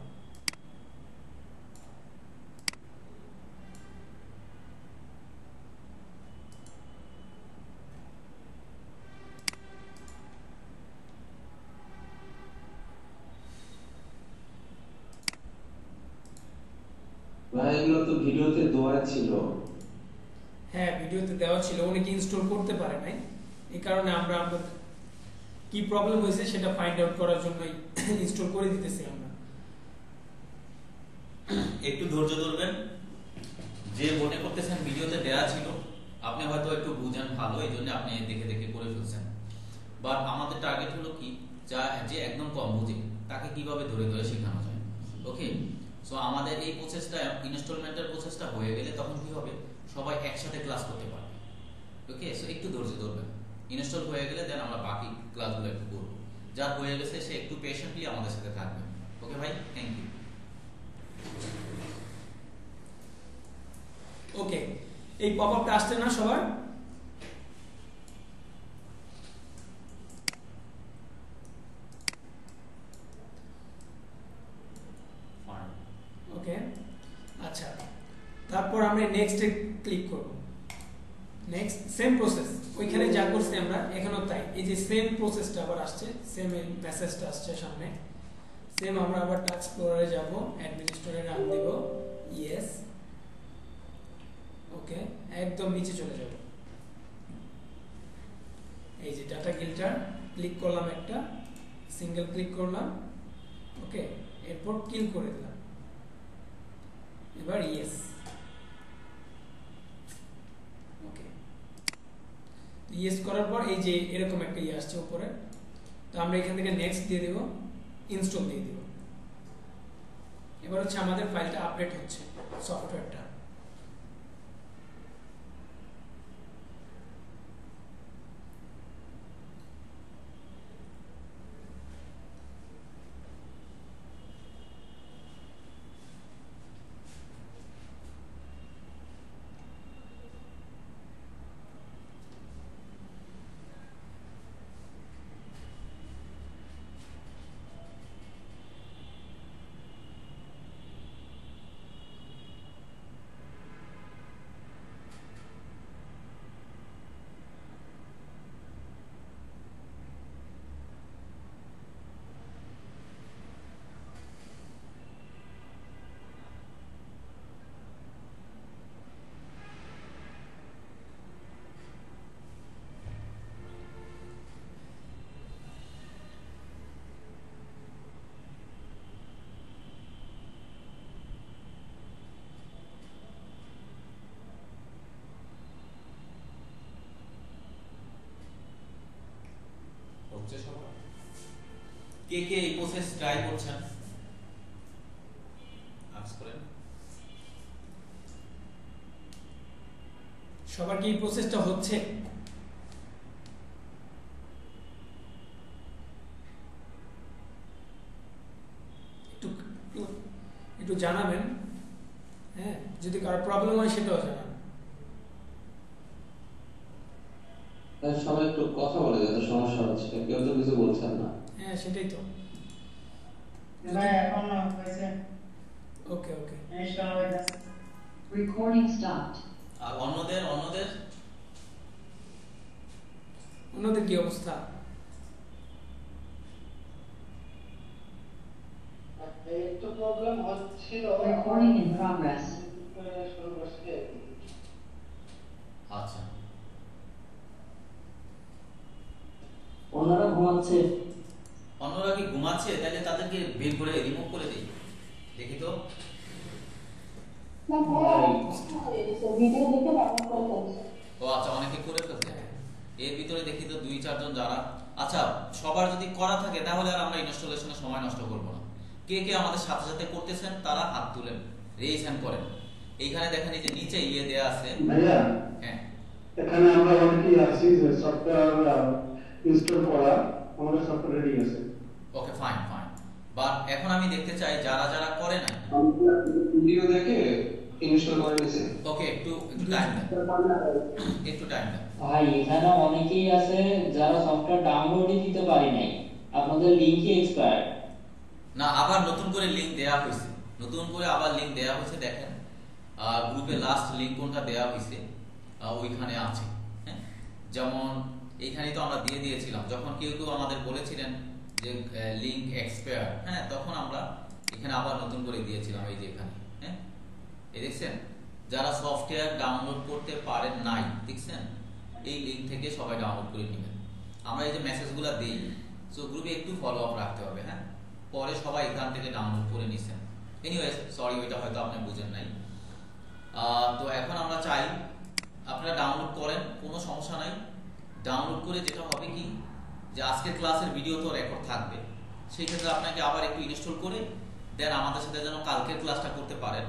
ভাই এগুলো তো ভিডিওতে দেওয়া ছিল। হ্যাঁ, ভিডিওতে দেওয়া ছিল, অনেকে ইনস্টল করতে পারে নাই, এই কারণে আমরা কি প্রবলেম হয়েছে সেটা ফাইন্ড আউট করার জন্যই ইনস্টল করে দিতেছি আমরা। একটু ধৈর্য ধরবেন, যে মনে করতেছেন ভিডিওতে দেয়া ছিল আপনি হয়তো একটু বুঝেন ভালো, এই জন্য আপনি দেখে দেখে করে ফেলছেন। বাট আমাদের টার্গেট হলো কি, যে একদম কম বুঝে তাকে কিভাবে ধরে ধরে শেখানো যায়। ওকে, সো আমাদের এই প্রসেসটা, ইনস্টলমেন্টের প্রসেসটা হয়ে গেলে তখন কি হবে, সবাই একসাথে ক্লাস করতে পারবে। ওকে, সো একটু ধৈর্য ধরবেন, ইনস্টল হয়ে গেলে দেন আমরা বাকি ক্লাসগুলো একটু করবো। যার হয়ে গেছে সে একটু পেশেন্টলি আমাদের সাথে থাকবে। ওকে ভাই, থ্যাংক ইউ। ওকে, এই পপআপটা আসছে না সবার? ওকে, আচ্ছা, তারপর আমরা নেক্সটে ক্লিক করব। নেক্সট সেম প্রসেস, ওইখানে যা করছি আমরা এখানেও তাই, এই যে সেম প্রসেসটা আবার আসছে, সেম মেসেজটা আসছে সামনে, সেম আমরা আবার টাস্ক এক্সপ্লোরারে যাব, অ্যাডমিনিস্ট্রেটরে নাম দেব ইয়েস। ওকে, একদম নিচে চলে যাব, এই যে ডাটা গিল্টার ক্লিক করলাম, একটা সিঙ্গেল ক্লিক করলাম। ওকে, এরপর কিল করে দিলাম, এবার ইয়েস। ওকে, ইয়েস করার পর এই যে এরকম একটা ইয়ে আসছে উপরে, তো আমরা এখান থেকে নেক্সট দিয়ে দেব, ইনস্টল দিয়ে দেব। এবার হচ্ছে আমাদের ফাইলটা আপডেট হচ্ছে, সফটওয়্যারটা। কে কে এই প্রসেস ট্রাই করছেন আজ করেন? সবার কি এই প্রসেসটা হচ্ছে? একটু জানাবেন, হ্যাঁ, যদি কারো প্রবলেম হয় সেটাও জানান। সবাই একটু কথা বলে, যাতে সমস্যা হচ্ছে, কেউ তো কিছু বলছেন না। হ্যাঁ, সেটাই তো। ভাই এখন হয়েছে। ওকে ওকে, ইনস্টল হয়ে গেছে। Recording stopped. আর অন্যদের অন্যদের কি অবস্থা? একটু প্রবলেম হচ্ছিল। Recording in progress. শুরু করছি। আচ্ছা, ওনারা ঘুমাচ্ছে। অন্যরা কি ঘুমাচ্ছে? তাহলে তাদেরকে বের করে রিমুভ করে দেই, দেখি তো। ভিডিও দেখে ব্যবহার করে ফেলছে। ও আচ্ছা, অনেকে করে ফেলছে। এর ভিতরে দেখি তো 2-4 জন যারা, আচ্ছা সবার যদি করা থাকে তাহলে আর আমরা ইনস্টলেশনে সময় নষ্ট করব না। কে কে আমাদের সাথে সাথে করতেছেন তারা হাত তুলেন, রেইজ হ্যান্ড করেন। এইখানে দেখেন এই যে নিচে ইয়ে দেয়া আছে। ভাইয়া, হ্যাঁ, এখানে আমরা অনেকেই আছি যে সফটওয়্যার ইনস্টল করা, আমাদের সফটওয়্যার রেডি আছে। Okay fine fine. বাট এখন আমি দেখতে চাই যারা যারা করে নাই। ভিডিও দেখে ইনস্টল করে নিয়েছে। ওকে, একটু টাইম দেন, একটু টাইম দেন। ভাই এখানে অনেকেই আছে যারা সফটওয়্যার ডাউনলোডই দিতে পারি নাই, আপনাদের লিংকই এক্সপায়ার্ড। না, আবার নতুন করে লিংক দেয়া হয়েছে, নতুন করে আবার লিংক দেয়া হয়েছে। দেখেন গ্রুপে লাস্ট লিংক কোনটা দেয়া হয়েছে ওইখানে আছে। হ্যাঁ, যেমন এইখানেই তো আমরা দিয়ে দিয়েছিলাম, যখন কেউ কেউ আমাদের বলেছিলেন যে লিংক এক্সপায়ার, হ্যাঁ, তখন আমরা এখানে আবার নতুন করে দিয়েছিলাম, এই যে এখানে। হ্যাঁ, এই দেখছেন, যারা সফটওয়্যার ডাউনলোড করতে পারেন নাই দেখছেন, এই লিঙ্ক থেকে সবাই ডাউনলোড করে নেবেন। আমরা এই যে মেসেজগুলো দিই, সো গ্রুপে একটু ফলো আপ রাখতে হবে, হ্যাঁ। পরে সবাই এখান থেকে ডাউনলোড করে নিছেন। এনিওয়েজ সরি, ওইটা হয়তো আপনি বুঝেন নাই। তো এখন আমরা চাই আপনারা ডাউনলোড করেন, কোনো সমস্যা নাই। ডাউনলোড করে যেটা হবে কি, যে আজকের ক্লাসের ভিডিও তো রেকর্ড থাকবে, সেই ক্ষেত্রে আপনাকে আবার একটু ইনস্টল করে দেন আমাদের সাথে যেন কালকের ক্লাসটা করতে পারেন,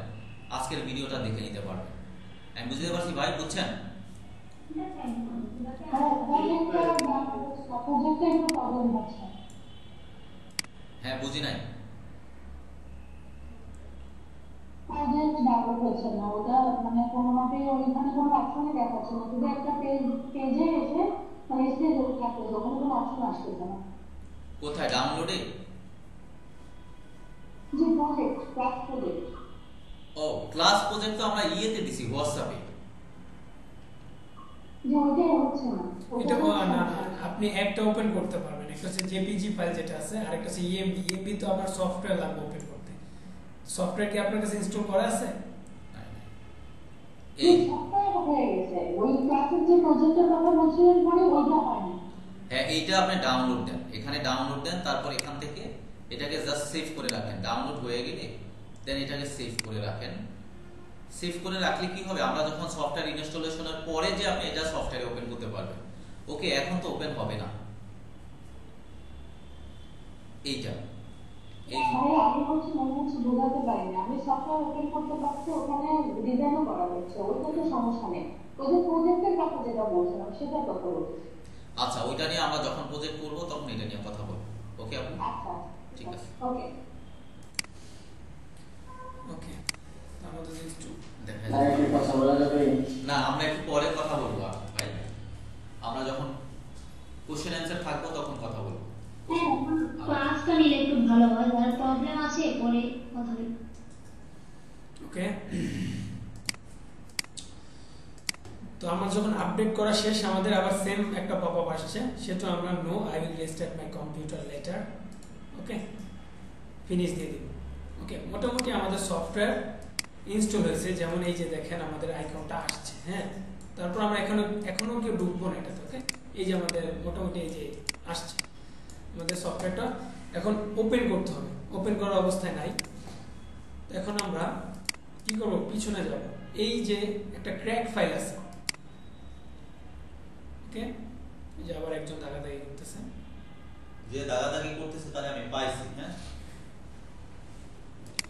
আজকের ভিডিওটা দেখে নিতে পারবেন। আমি বুঝতে পারছি ভাই, বুঝছেন? হ্যাঁ, বুঝি নাই। প্রজেক্ট ডাউনলোড হচ্ছে না, ওটা মানে কোনোভাবেই ওইখানে কোনো অপশনই দেখাচ্ছে না, শুধু একটা পেজে এসে মানে স্টেজ থাকছে, ওখানে কোনো অপশন আসতেছে না। কোথায় ডাউনলোডে? জি, প্রজেক্ট, ক্লাস প্রজেক্ট। ও, ক্লাস প্রজেক্ট তো আমরা ইয়েতে দিছি, হোয়াটসঅ্যাপে। যে ওইটাই হচ্ছে না। এটা না, আপনি একটা ওপেন করতে পারবেন, একটা হচ্ছে জেপিজি ফাইল যেটা আছে, আর একটা হচ্ছে ইএমবি। ইএমবি তো আমার সফটওয়্যার লাগবে ওপেন করতে। সফটওয়্যার কি আপনার কাছে ইনস্টল করা আছে? এই সফটওয়্যার হয়ে গেছে, ওই ক্লাসের যে প্রজেক্টের কথা বলছিলেন পরে ওইটা হয়নি। হ্যাঁ, এইটা আপনি ডাউনলোড দেন, এখানে ডাউনলোড দেন, তারপর এখান থেকে এটাকে জাস্ট সেভ করে রাখেন। ডাউনলোড হয়ে গেলে দেন এটাকে সেভ করে রাখেন। সেভ করে রাখলে কি হবে, আমরা যখন সফটওয়্যার ইনস্টলেশনের পরে যে আপনি এটা সফটওয়্যারে ওপেন করতে পারবেন। ওকে, এখন তো ওপেন হবে না এইটা। আমি হচ্ছে মনে হচ্ছে বোঝাতে পারিনি, আমি সফটওয়্যার ওপেন করতে পারছি, ওখানে ডিজাইনও করা হচ্ছে, ওইটা তো সমস্যা নেই। ওই যে প্রজেক্টের কথা যেটা বলছিলাম সেটার কথা বলছি। আচ্ছা, ওইটা নিয়ে আমরা যখন প্রজেক্ট করব তখন এটা নিয়ে কথা বলবো। ওকে আপু? আচ্ছা, ঠিক আছে, ওকে ওকে। আমাদের একটু দেখা আর যাবে। একটু কথা বলা যাবে? না, আমরা একটু পরে কথা বলবো ভাই, আমরা যখন কোশ্চেন অ্যানসার থাকবো তখন কথা বলবো। ক্লাসটা নিলে একটু ভালো হয়, যার প্রবলেম আছে পরে কথা বলবো। ওকে। তো আমার যখন আপডেট করা শেষ, আমাদের আবার সেম একটা পপআপ আসছে, সেটা আমরা no I will restart my computer later. Okay, finish দিয়ে দিব। ওকে, মোটামুটি আমাদের সফটওয়্যার ইনস্টল হয়েছে, যেমন এই যে দেখেন আমাদের আইকনটা আসছে, হ্যাঁ। তারপর আমরা এখনো কেউ ঢুকবো না এটাতে। ওকে, এই যে আমাদের মোটামুটি এই যে আসছে, আমাদের সফটওয়্যারটা এখন ওপেন করতে হবে। ওপেন করার অবস্থায় নাই। এখন আমরা কি করব, পিছনে যাব। এই যে একটা ক্র্যাক ফাইল আছে, ওকে, এই যে আবার একজন দাগাদাগি করতেছে। যে দাগাদাগি করতেছে তাহলে আমি পাইছি, হ্যাঁ।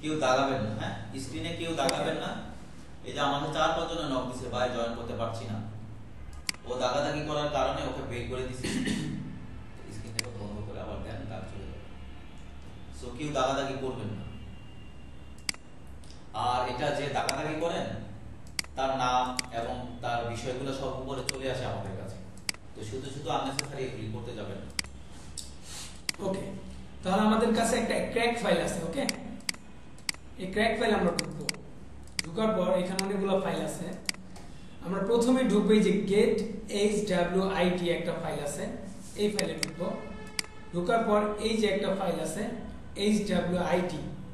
কেউ দাগাবেন না, হ্যাঁ, স্ক্রিনে কেউ দাগাবেন না। এই যে আমাকে 4-5 জন নক দিছে, ভাই জয়েন করতে পারছি না। ও দাগাদাগি করার কারণে ওকে বের করে দিছি। স্ক্রিন থেকে বন্ধ করে আবার দেন, কাজ চলে যাবে। সো কেউ দাগাদাগি করবেন না। আর এটা যে দাগাদাগি করেন তার নাম এবং তার বিষয়গুলো সব উপরে চলে আসে আমাদের কাছে, তো শুধু শুধু আননেসেসারি ক্লিক করতে যাবেন না। ওকে, তাহলে আমাদের কাছে একটা ক্র্যাক ফাইল আছে। ওকে, এই ক্র্যাক ফাইল আমরা ঢুকবো। ঢুকার পর এখানে অনেকগুলো ফাইল আছে। আমরা প্রথমে ঢুকবো এই যে get hwit একটা ফাইল আছে, এই ফাইলে ঢুকবো। ঢুকার পর এই যে একটা ফাইল আছে hwit,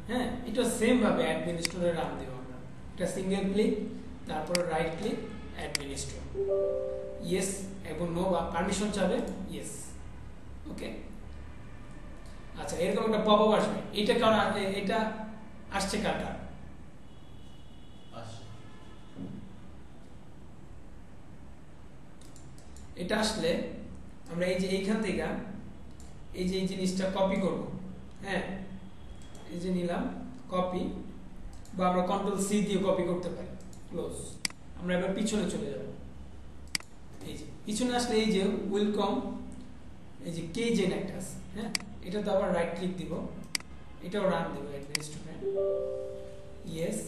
হ্যাঁ, এটা সেম ভাবে অ্যাডমিনিস্ট্রেটরে রান দেব আমরা। এটা সিঙ্গেল ক্লিক, তারপর রাইট ক্লিক, অ্যাডমিনিস্ট্রেটর, ইয়েস এবং নো বা পারমিশন চাবে, ইয়েস। ওকে, আচ্ছা, এরকম একটা পপআপ আসবে। এটা কারণ এটা আসছে কাটা, এটা আসলে আমরা এই যে এইখান থেকে এই যে এই জিনিসটা কপি করব, হ্যাঁ, এই যে নিলাম কপি, বা আমরা কন্ট্রোল সি দিয়ে কপি করতে পারি, ক্লোজ। আমরা এবার পিছনে চলে যাব। এই যে পিছনে আসলে এই যে ওয়েলকাম, এই যে কে জেন একটা আছে, হ্যাঁ, এটাতে আবার রাইট ক্লিক দিব, এটাও রান দেব, অ্যাডমিনিস্ট্রেটর, ইয়েস।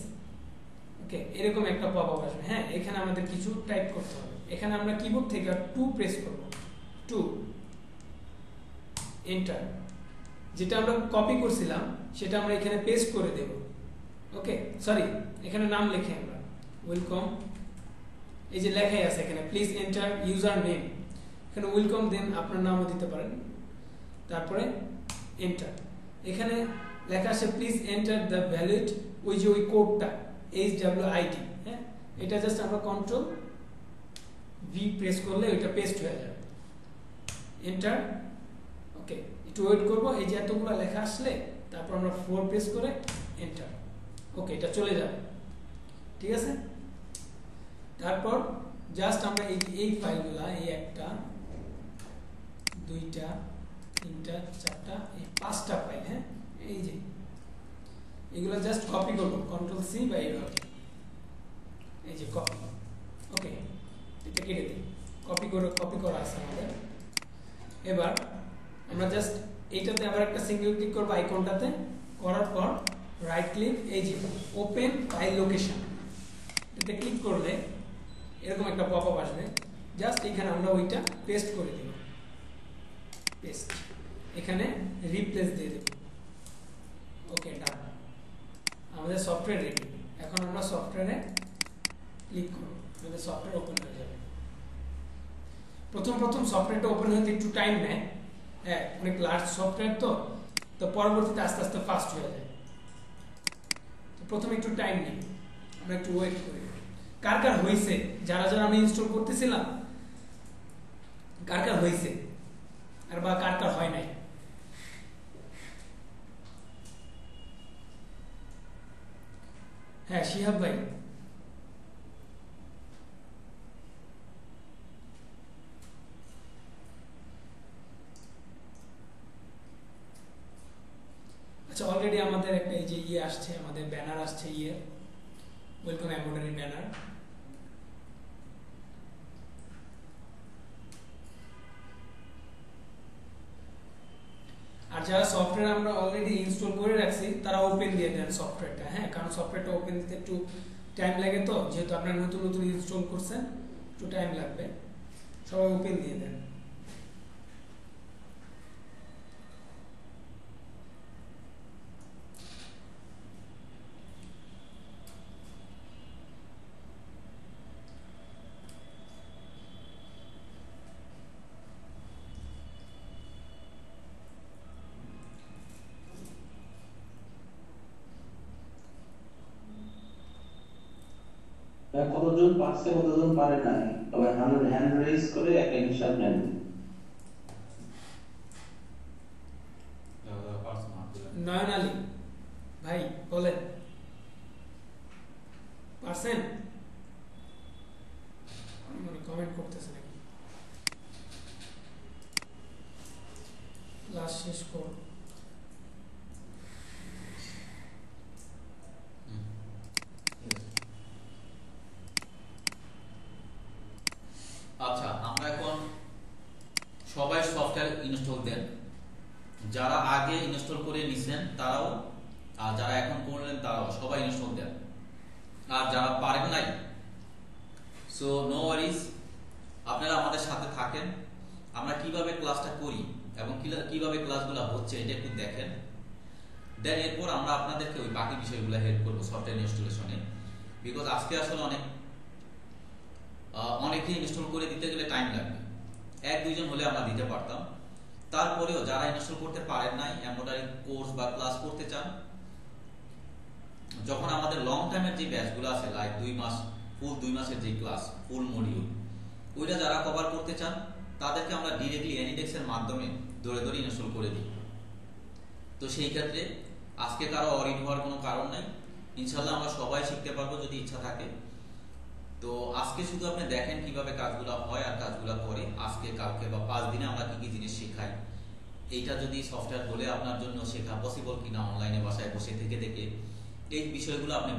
ওকে, এরকম একটা পপআপ আসবে। হ্যাঁ, এখানে আমাদের কিছু টাইপ করতে হবে। এখানে আমরা কিবোর্ড থেকে 2 প্রেস করব, 2 এন্টার। যেটা আমরা কপি করছিলাম সেটা আমরা এখানে পেস্ট করে দেব। ওকে, সরি, এখানে নাম লিখে আমরা ওয়েলকাম, এই যে লেখাই আছে এখানে প্লিজ এন্টার ইউজার নেম, এখানে ওয়েলকাম দেন আপনার নামও দিতে পারেন, তারপরে এন্টার। এখানে লেখা আছে প্লিজ এন্টার দ্য ভ্যালিড, ওই যে ওই কোডটা, HWIT, হ্যাঁ, এটা জাস্ট আমরা কন্ট্রোল ভি প্রেস করলে ওইটা পেস্ট হয়ে যাবে, এন্টার। ওকে, একটু ওয়েট করবো, এই যে এতগুলো লেখা আসলে তারপর আমরা 4 প্রেস করে এন্টার। ওকে, এটা চলে যাবে, ঠিক আছে। তারপর জাস্ট আমরা এই ফাইলগুলা, এই 1টা 2টা 3টা 4টা এই 5টা ফাইল, হ্যাঁ, এই যে এগুলো জাস্ট কপি করব, কন্ট্রোল সি বা এইভাবে, এই যে কপি। ওকে, এটা কেটে দিই, কপি করা আছে আমাদের। এবার আমরা জাস্ট এইটাতে আবার একটা সিঙ্গেল ক্লিক করব আইকনটাতে, করার পর রাইট ক্লিক, এই যে ওপেন ফাইল লোকেশন, এতে ক্লিক করলে এরকম একটা পপআপ আসবে। জাস্ট এখানে আমরা ওইটা পেস্ট করে দিব, পেস্ট, এখানে রিপ্লেস দিয়ে দেব। ওকে, ডান, আমাদের সফটওয়্যার রেডি। এখন আমরা সফটওয়্যারে ক্লিক করব, আমাদের সফটওয়্যার ওপেন হয়ে যাবে। প্রথম সফটওয়্যারটা ওপেন হতে একটু টাইম নেয়, হ্যাঁ, অনেক লার্জ সফটওয়্যার তো পরবর্তীতে আস্তে আস্তে ফাস্ট হয়ে যায়। তো প্রথমে একটু টাইম নিই, আমরা একটু ওয়েট করি। কার কার হয়েছে, যারা আমি ইনস্টল করতেছিলাম, কার কার হয়েছে আর বা কার কার হয় নাই? হ্যাঁ, শিহাব ভাই, আচ্ছা, অলরেডি আমাদের একটা এই যে আসছে, আমাদের ব্যানার আসছে, ওয়েলকাম এমব্রয়ডারি ব্যানার। আর যারা সফটওয়্যার আমরা অলরেডি ইনস্টল করে রাখছি তারা ওপেন দিয়ে দেন সফটওয়্যারটা, হ্যাঁ, কারণ সফটওয়্যারটা ওপেন দিতে একটু টাইম লাগে, তো যেহেতু আপনারা নতুন ইনস্টল করছেন একটু টাইম লাগবে, সবাই ওপেন দিয়ে দেন। কতজন পারছে কতজন পারে নাই, তবে হ্যান্ড রেজ করে একটা হিসাব নেন। নয়ন আলী ভাই বলেন, পারছেন? কমেন্ট করতেছে নাকি? ক্লাস শেষ কর। আচ্ছা, আমরা এখন সবাই সফটওয়্যার ইনস্টল দেন, যারা আগে ইনস্টল করে নিছেন তারাও, আর যারা এখন করলেন তারাও সবাই ইনস্টল দেন। আর যারা পারেন নাই, সো নো ওয়ারিজ, আপনারা আমাদের সাথে থাকেন, আমরা কিভাবে ক্লাসটা করি এবং কিভাবে ক্লাসগুলো হচ্ছে এটা একটু দেখেন। দেন এরপর আমরা আপনাদেরকে ওই বাকি বিষয়গুলো হেল্প করবো সফটওয়্যার ইনস্টলেশনে, বিকজ আজকে আসলে অনেকে ইনস্টল করে দিতে গেলে টাইম লাগবে, 1-2 জন হলে আমরা দিতে পারতাম। তারপরেও যারা ইনস্টল করতে পারেন নাই, এমব্রয়ডারি কোর্স বা ক্লাস করতে চান, যখন আমাদের লং টাইমের যে ব্যাচগুলো আছে, লাইক 2 মাস, ফুল 2 মাসের যে ক্লাস, ফুল মডিউল, ওইটা যারা কভার করতে চান তাদেরকে আমরা ডিরেক্টলি অ্যানিডেক্সের মাধ্যমে ধরে ইনস্টল করে দিই। তো সেই ক্ষেত্রে আজকে কারো অরিড হওয়ার কোনো কারণ নাই, ইনশাল্লাহ আমরা সবাই শিখতে পারবো যদি ইচ্ছা থাকে। তো আজকে শুধু আপনি দেখেন কিভাবে কাজগুলো হয় আর কাজগুলো করে, আজকে কালকে বা 5 দিনে আমরা কি কি জিনিস শেখাই, এইটা যদি সফটওয়্যার বলে আপনার জন্য শেখা পসিবল কিনা, অনলাইনে বাসায় বসে থেকে এই বিষয়গুলো আপনি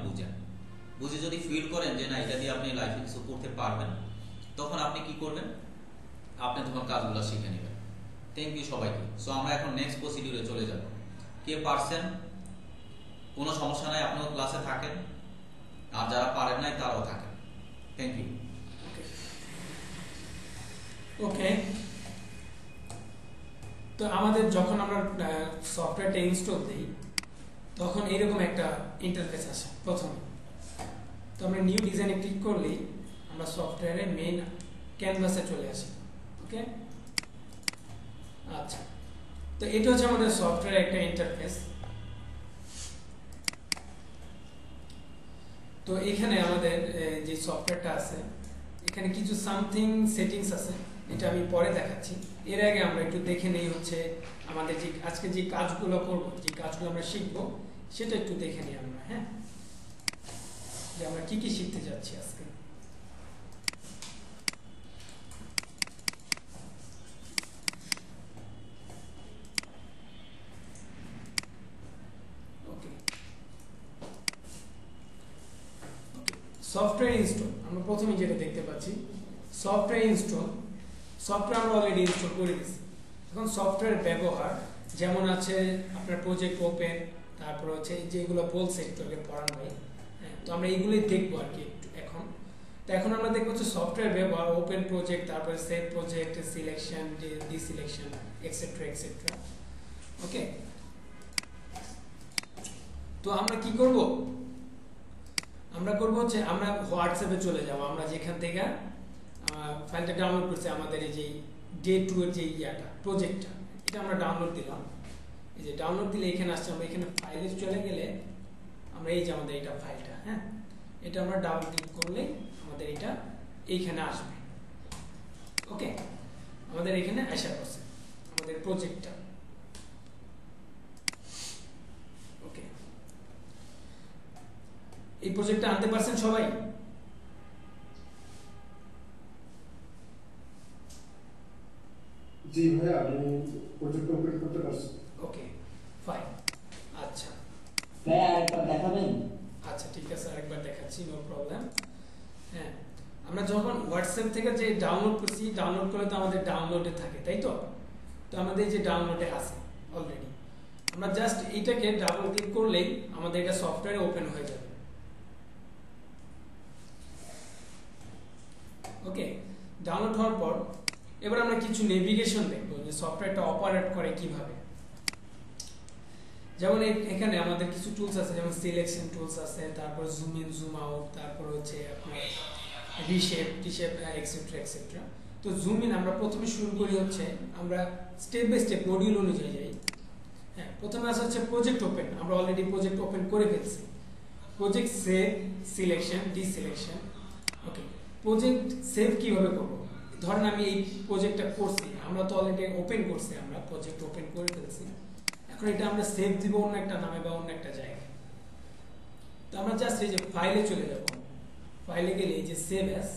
বুঝে যদি ফিল করেন যে না এটা দিয়ে আপনি লাইফে কিছু করতে পারবেন, তখন আপনি কি করবেন, আপনি তখন কাজগুলো শিখে নেবেন। থ্যাংক ইউ সবাইকে। সো আমরা এখন নেক্সট প্রসিডিউরে চলে যাব। কে পারছেন, কোনো সমস্যা নাই, আপনিও ক্লাসে থাকেন, আর যারা পারেন নাই তারাও থাকেন। Thank you. ওকে, তো আমাদের যখন আমরা সফটওয়্যারটা ইনস্টল দিই তখন এরকম একটা ইন্টারফেস আসে প্রথমে। তো আমরা নিউ ডিজাইনে ক্লিক করলেই আমরা সফটওয়্যারের মেইন ক্যানভাসে চলে আসি। ওকে, আচ্ছা, তো এটা হচ্ছে আমাদের সফটওয়্যারের একটা ইন্টারফেস। তো তো এখানে আমাদের যে সফটওয়্যারটা আছে এখানে কিছু সামথিং সেটিংস আছে, এটা আমি পরে দেখাচ্ছি। এর আগে আমরা একটু দেখে নেই হচ্ছে আমাদের যে আজকে যে কাজগুলো করব, যে কাজগুলো আমরা শিখব সেটা একটু দেখে নিই আমরা। হ্যাঁ, যে আমরা কি কি শিখতে যাচ্ছি আজকে। সফটওয়্যার ইনস্টল, আমরা প্রথমে যেটা দেখতে পাচ্ছি সফটওয়্যার ইনস্টল। সফটওয়্যার আমরা অলরেডি ইনস্টল করে দিয়েছি। এখন সফটওয়্যার ব্যবহার যেমন আছে আপনার প্রজেক্ট ওপেন, তারপর হচ্ছে যেগুলো বলছে একটু আগে পড়ানো হয়। হ্যাঁ, তো আমরা এইগুলোই দেখবো আর কি একটু এখন। তো এখন আমরা দেখবো হচ্ছে সফটওয়্যার ব্যবহার, ওপেন প্রজেক্ট, তারপরে save project, selection, deselection, etcetera etcetera. Okay, তো আমরা কি করব, আমরা করব হচ্ছে আমরা হোয়াটসঅ্যাপে চলে যাব। আমরা যেখান থেকে ফাইলটা ডাউনলোড করছি, আমাদের এই যে ডে 2 এর যে ইয়াটা প্রজেক্টটা, এটা আমরা ডাউনলোড দিলাম। এই যে ডাউনলোড দিলে এখানে আসছে, আমরা এখানে ফাইলে চলে গেলে আমরা এই যে আমাদের এটা ফাইলটা, হ্যাঁ, এটা আমরা ডাবল ক্লিক করলে আমাদের এটা এইখানে আসবে। ওকে, আমাদের এখানে আসা করছে আমাদের প্রজেক্টটা। ওকে, এই প্রজেক্টটা আনতে পারছেন সবাই? জি ভাই, আমি প্রজেক্ট ওপেন করতে পারছি। ওকে, ফাইন। আচ্ছা ভাই আরেকবার দেখাবেন? আচ্ছা ঠিক আছে, আরেকবার দেখাচ্ছি, নো প্রবলেম। হ্যাঁ, আমরা যখন হোয়াটসঅ্যাপ থেকে যে ডাউনলোড করছি, ডাউনলোড করলে তো আমাদের ডাউনলোডে থাকে, তাই তো? তো আমাদের যে ডাউনলোডে আছে অলরেডি, আমরা জাস্ট এইটাকে ডাবল ক্লিক করলেই আমাদের এটা সফটওয়্যারে ওপেন হয়ে যাবে। ওকে, ডাউনলোড হওয়ার পর এবার আমরা কিছু নেভিগেশন দেখবো যে সফটওয়্যারটা অপারেট করে কিভাবে। যেমন এখানে আমাদের কিছু টুলস আছে, যেমন সিলেকশন টুলস আছে, তারপর জুম ইন জুম আউট, তারপর হচ্ছে আপনার রিশেপ টিশেপ এক্সেট্রা এক্সেট্রা। তো জুম ইন আমরা প্রথমে শুরু করি হচ্ছে, আমরা স্টেপ বাই স্টেপ মডিউল অনুযায়ী যাই। হ্যাঁ, প্রথমে আসা হচ্ছে প্রজেক্ট ওপেন, আমরা অলরেডি প্রজেক্ট ওপেন করে ফেলছি। Project save, selection, deselection. Okay, project save কিভাবে করব? ধরেন আমি এই প্রজেক্টটা করছি, আমরা তো অলরেডি ওপেন করছি, আমরা প্রজেক্ট ওপেন করে ফেলছি। এখন এটা আমরা সেভ দিব অন্য একটা নামে বা অন্য একটা জায়গায়। তো আমরা জাস্ট এই যে ফাইলে চলে যাব, ফাইলে গেলে এই যে সেভ অ্যাজ,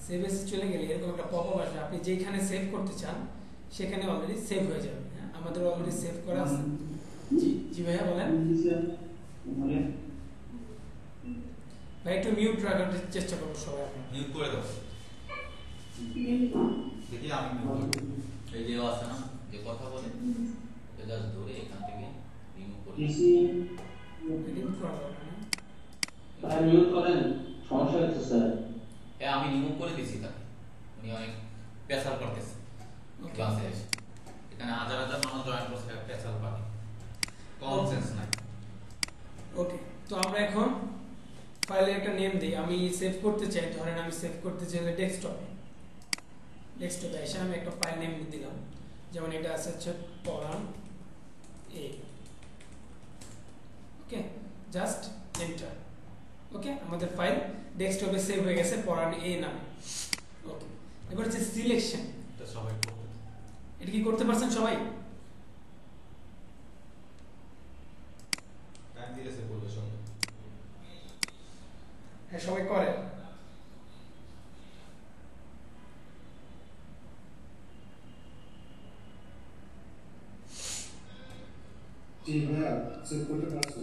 সেভ অ্যাজ চলে গেলে এরকম একটা পপআপ আসবে, আপনি যেখানে সেভ করতে চান সেখানে অলরেডি সেভ হয়ে যাবে। হ্যাঁ, আমাদের অলরেডি সেভ করা আছে। জি জি ভাইয়া বলেন। ভাই একটু মিউট রাখার চেষ্টা করবো সবাই, মিউট করে দাও। দেখি আমি এই যে আছে না, যে কথা বলে এটা ধরে এখান থেকে রিমুভ করে মিউট করেন, সমস্যা হচ্ছে স্যার। হ্যাঁ, আমি রিমুভ করে দিয়েছি তাকে, উনি অনেক পেশাল করতেছে ক্লাসে এসে। এখানে হাজার হাজার মানুষ জয়েন করছে, পেশাল পাবে, কমন সেন্স নাই। ওকে, তো আমরা এখন ফাইলে একটা নেম দিই। আমি সেভ করতে চাই, ধরেন আমি সেভ করতে চাইলে ডেস্কটপে, ডেস্কটপে এসে আমি একটা ফাইল নেম দিলাম, যেমন এটা আছে হচ্ছে পড়ান এ। ওকে, জাস্ট এন্টার। ওকে, আমাদের ফাইল ডেস্কটপে সেভ হয়ে গেছে পড়ান এ নামে। ওকে, এবার হচ্ছে সিলেকশন। এটা সবাই করতে, এটা কি করতে পারছেন সবাই? টাইম দিলে সে বলবে সবাই। হ্যাঁ, সবাই করে। জি ভাইয়া, সেভ করতে পারছি।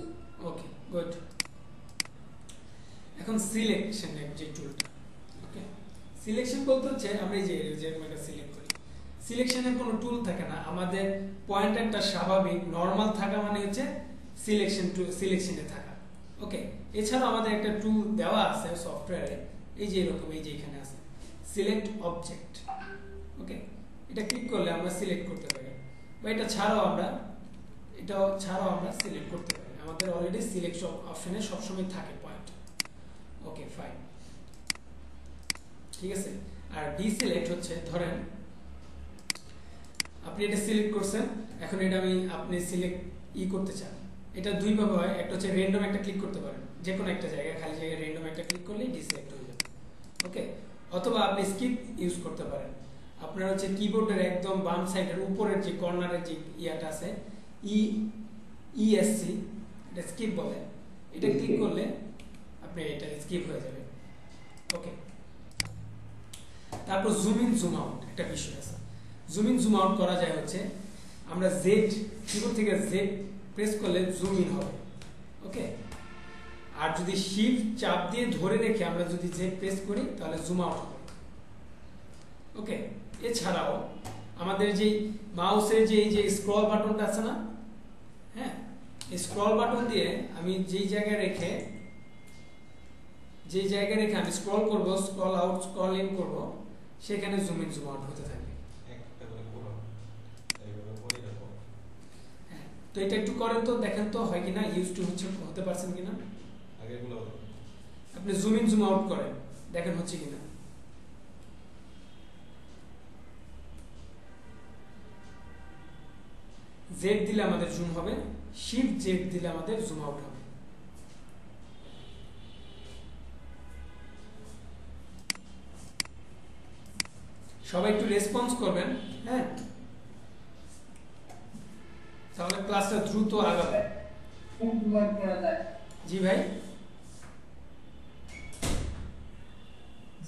ওকে, গুড। এখন সিলেকশনের যে টুলটা, ওকে, সিলেকশন বলতে হচ্ছে আমরা এই যে একটা সিলেক্ট করি। সিলেকশনের কোনো টুল থাকে না, আমাদের পয়েন্টারটা স্বাভাবিক নরমাল থাকা মানে হচ্ছে সিলেকশন টুল, সিলেকশনে থাকা। ওকে, এছাড়া আমাদের একটা টুল দেওয়া আছে সফটওয়্যারে, এই যে এরকম, এই যে এখানে আছে সিলেক্ট অবজেক্ট। ওকে, এটা ক্লিক করলে আমরা সিলেক্ট করতে পারি, বা এটা ছাড়াও আমরা সিলেক্ট করতে পারি। আমাদের অলরেডি সিলেকশন অপশনে সবসময় থাকে পয়েন্ট। ওকে, ফাইন, ঠিক আছে। আর ডিসিলেক্ট হচ্ছে, ধরেন আপনি এটা সিলেক্ট করছেন, এখন এটা আপনি সিলেক্ট করতে চান, এটা দুই ভাবে হয়, একটা হচ্ছে র্যান্ডম একটা ক্লিক করতে পারেন, যে কোনো একটা জায়গায় খালি জায়গায় র্যান্ডম একটা ক্লিক করলেই ডিসিলেক্ট হয়ে যাবে। ওকে, অথবা আপনি স্কিপ ইউজ করতে পারেন। আপনার হচ্ছে কিবোর্ডের একদম বাম সাইডের উপরের যে কর্নারের যে ইয়াটা আছে ইএসসি, এটা স্কিপ বলে, এটা ক্লিক করলে আপনি এটা স্কিপ হয়ে যাবে। ওকে, তারপর জুম ইন জুম আউট একটা বিষয় আছে। জুম ইন জুম আউট করা যায় হচ্ছে আমরা জেড কিবোর্ড থেকে জেড প্রেস করলে জুম ইন হবে। ওকে, আর যদি শিফট চাপ দিয়ে ধরে রেখে আমরা যদি জেড প্রেস করি তাহলে জুম আউট হবে। ওকে, এছাড়াও আমাদের যে মাউসের যে স্ক্রল বাটনটা আছে না, হ্যাঁ, এই স্ক্রল বাটন দিয়ে আমি যেই জায়গায় রেখে আমি স্ক্রল করব, স্ক্রল আউট স্ক্রল ইন করব, সেখানে জুম ইন জুম আউট হতে থাকবে। হ্যাঁ, তো এটা একটু করেন তো, দেখেন তো হয় কিনা, ইউজ টু হতে পারছেন কিনা। আপনি জুম ইন জুম আউট করেন, দেখেন হচ্ছে কিনা। জেড দিলে আমাদের জুম হবে, শিফট জেড দিলে আমাদের জুম আউট হবে। সবাই একটু রেসপন্স করবেন, হ্যাঁ, তাহলে ক্লাসটা দ্রুত আগাবে। জি ভাই,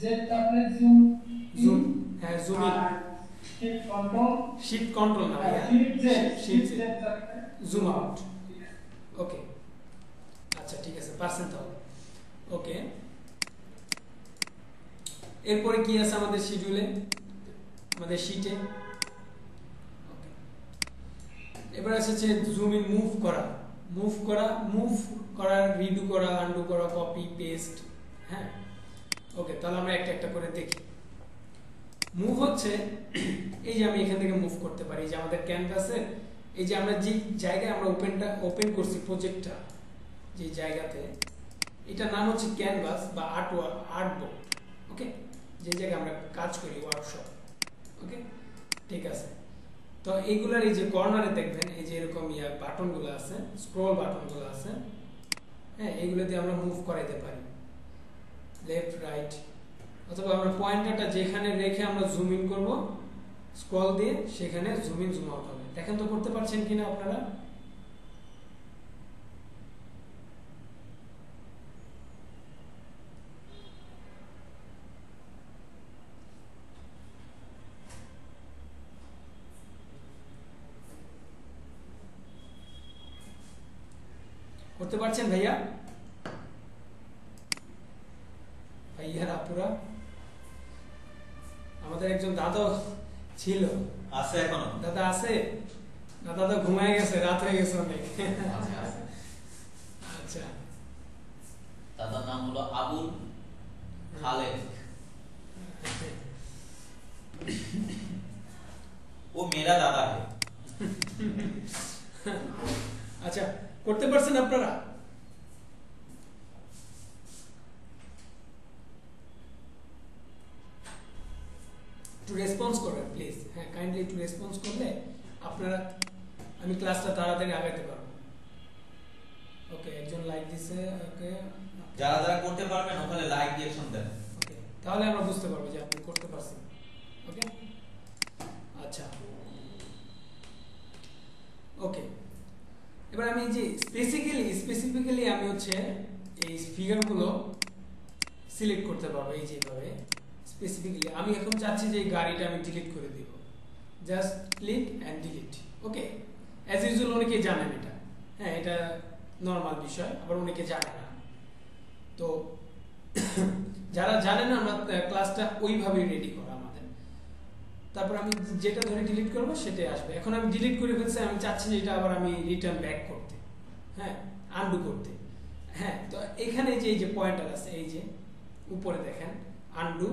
জেড তাহলে জুম জুম, হ্যাঁ জুম ইন, শিফট কন্ট্রোল না ভাইয়া, শিফট জেড জুম আউট। ওকে, আচ্ছা ঠিক আছে, পারছেন তাহলে। ওকে, এরপরে কি আছে আমাদের শিডিউলে, আমাদের শীটে। এবার এসেছে জুম ইন মুভ করা, রিডু করা, আনডু করা, কপি পেস্ট। হ্যাঁ, ওকে, তাহলে আমরা একটা একটা করে দেখি। মুভ হচ্ছে এই যে আমি এখান থেকে মুভ করতে পারি, এই যে আমাদের ক্যানভাসে এই যে আমরা যে জায়গায় আমরা ওপেন করছি প্রজেক্টটা, যে জায়গাতে, এটা নাম হচ্ছে ক্যানভাস বা আর্টবোর্ড। ওকে, যে জায়গায় আমরা কাজ করি, ওয়ার্কশপ। ওকে, ঠিক আছে। তো এইগুলার এই যে কর্নারে দেখবেন এই যে এরকম বাটনগুলো আছে, স্ক্রল বাটনগুলো আছে, হ্যাঁ, এইগুলো দিয়ে আমরা মুভ করাইতে পারি, লেফট রাইট, অথবা আমরা পয়েন্টারটা যেখানে রেখে আমরা জুম ইন করব স্ক্রল দিয়ে, সেখানে জুম ইন জুম আউট হবে। দেখেন তো করতে পারছেন কিনা আপনারা। করতে পারছেন ভাইয়া, ভাইয়ার আপুরা। আমাদের একজন দাদা ছিল, আছে এখনো, দাদা আছে না, দাদা ঘুমায় গেছে, রাত হয়ে গেছে অনেক। আচ্ছা, দাদার নাম হলো আবুল খালেক, ও মেরা দাদা है। আচ্ছা, করতে পারছেন আপনারা। একটু রেসপন্স করবেন প্লিজ, হ্যাঁ, কাইন্ডলি একটু রেসপন্স করলে আপনারা, আমি ক্লাসটা তাড়াতাড়ি আগাতে পারবো। ওকে, একজন লাইক দিছে। ওকে, যারা যারা করতে পারবেন ওখানে লাইক রিঅ্যাকশন দেন। ওকে, তাহলে আমরা বুঝতে পারবো যে আপনি করতে পারছেন। ওকে, আচ্ছা, ওকে, এবার আমি যে স্পেসিফিক্যালি আমি হচ্ছে এই ফিগারগুলো সিলেক্ট করতে পারবো, এই যেভাবে স্পেসিফিক্যালি আমি এখন চাচ্ছি যে এই গাড়িটা আমি ডিলিট করে দিব, just click and delete. Okay, as usual অনেকে জানেন এটা, হ্যাঁ, এটা নর্মাল বিষয়, আবার অনেকে জানে না। তো যারা জানে না, আমরা ক্লাসটা ওইভাবেই রেডি করা আমাদের। তারপর আমি যেটা ধরে ডিলিট করব সেটাই আসবে। এখন আমি ডিলিট করে ফেলছি, আমি চাচ্ছি যে এটা আবার আমি রিটার্ন ব্যাক করতে, হ্যাঁ, আনডু করতে। হ্যাঁ, তো এখানে যে এই যে পয়েন্টার আছে, এই যে উপরে দেখেন আনডু,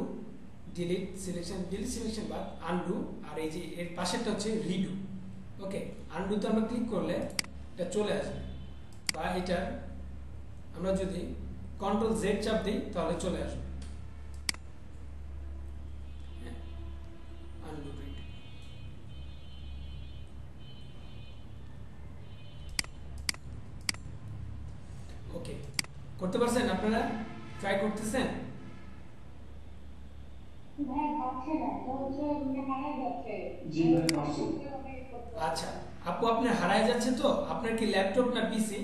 ডিলিট সিলেকশন বা আনডু, আর এই যে এর পাশেরটা হচ্ছে রিডু। ওকে, আনডুতে আমরা ক্লিক করলে এটা চলে আসবে, বা এটা আমরা যদি কন্ট্রোল জেড চাপ দিই তাহলে চলে আসবে। Undo, redo. ওকে, করতে পারছেন আপনারা? ট্রাই করতেছেন? হ্যাঁ, পাচ্ছি না, তো হচ্ছে হারাই যাচ্ছে। জি ভাই, পারছি। আচ্ছা আপু, আপনি হারায় যাচ্ছে তো? আপনার কি ল্যাপটপ না পিসি?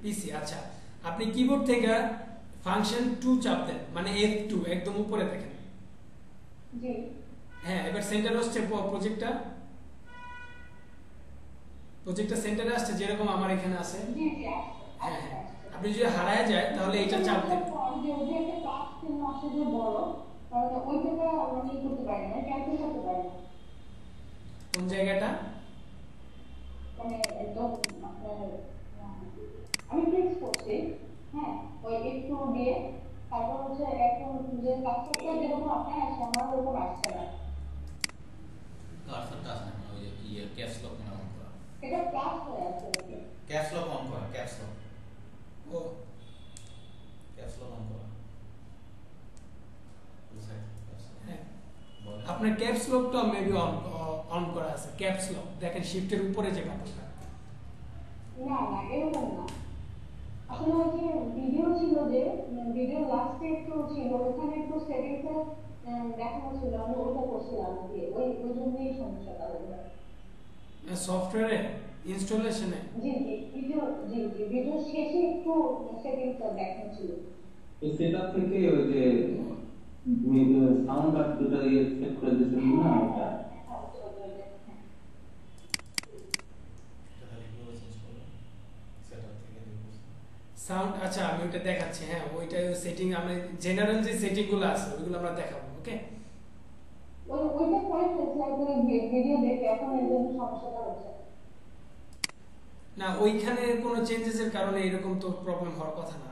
পিসি। আচ্ছা, আপনি কিবোর্ড থেকে ফাংশন 2 চাপ দেন, মানে F2 একদম উপরে দেখেন। জি। হ্যাঁ, এবার সেন্টার হচ্ছে প্রজেক্টটা সেন্টারে আসছে, যেরকম আমার এখানে আছে। জি জি। হ্যাঁ হ্যাঁ, আপনি যদি হারায় যায় তাহলে এটা চাপ দেন। যে ওই একটা ক্লাস চিহ্ন আছে যে বড়, তাহলে ওইটাকে আমরা ই করতে পারি না, ক্যালকুলেট করতে পারি না। কোন জায়গাটা? মানে একদম আমি ফিক্স করছি, হ্যাঁ, ওই একটু দিয়ে তারপর হচ্ছে এখন যে কাজটা যেরকম আপনার আসছে আমার ওরকম আসছে না। কার্সারটা আসে না, ওই যে ক্যাপস লক না অন করা। এটা ক্লাস হয়ে আছে। ক্যাপস লক অন করা, ক্যাপস লক। ও, ক্যাপস লক অন করা। হ্যাঁ, আপনার ক্যাপস লকটা মেবি অন করা আছে। ক্যাপস লক দেখেন শিফটের উপরে যে বাটনটা। না না, এরকম না। আসলে ওই যে ভিডিও ছিল, যে ভিডিও লাস্টে একটু ছিল, ওখানে একটু সেটিংসে দেখানো ছিল, আমি ওইটা করছিলাম যে ওই জন্যই সমস্যাটা হলো। সফটওয়্যারে ইনস্টলেশনে? জি জি, ভিডিও শেষে একটু সেটিংসটা দেখানো ছিল। তো সেটা থেকে ওই যে সাউন্ড আর দুটো সেট করে দিয়েছিলেন না, ওটা সাউন্ড। আচ্ছা আমি ওইটা দেখাচ্ছি। হ্যাঁ, ওইটা সেটিং, আমি জেনারেল যে সেটিংগুলো আছে ওইগুলো আমরা দেখাবো। ওকে, ওইটা করে ফেসলাইটের ভিডিও দেখে এখন এর জন্য সমস্যাটা হচ্ছে না, ওইখানে কোনো চেঞ্জেসের কারণে এরকম তো প্রবলেম হওয়ার কথা না।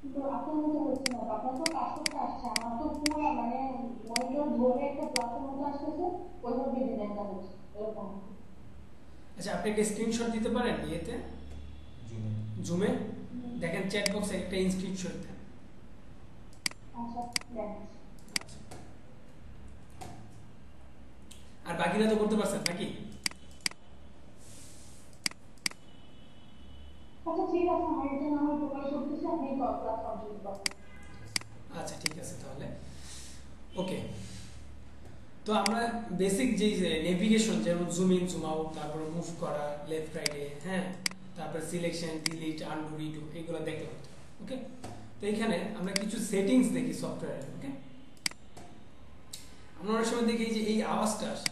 কিন্তু আপনার মতো হচ্ছে না, আপনার তো কাজ করতে আসছে, আমার তো পুরো মানে মনিটর ধরে একটা প্লাসের মতো আসতেছে, ওইভাবে ডিজাইনটা হচ্ছে এরকম। আচ্ছা, আপনি একটা স্ক্রিনশট দিতে পারেন ইয়েতে, জুমে দেখেন চ্যাট বক্সে একটা স্ক্রিনশট দেন। আচ্ছা, দেখাচ্ছি। আর বাকিরা তো করতে পারছেন নাকি? আচ্ছা ঠিক আছে, আমার এটা না হয় প্রকাশ করতেছি, আপনি ক্লাস কন্টিনিউ করুন। আচ্ছা ঠিক আছে তাহলে। ওকে, তো আমরা বেসিক যে নেভিগেশন, যেমন জুম ইন জুম আউট, তারপরে মুভ করা লেফট রাইটে, হ্যাঁ, তারপরে সিলেকশন, ডিলিট, আনডু, রিডু, এগুলো দেখতে হতো। ওকে, তো এখানে আমরা কিছু সেটিংস দেখি সফটওয়্যারে। ওকে, আমরা অনেক সময় দেখি যে এই আওয়াজটা আসে।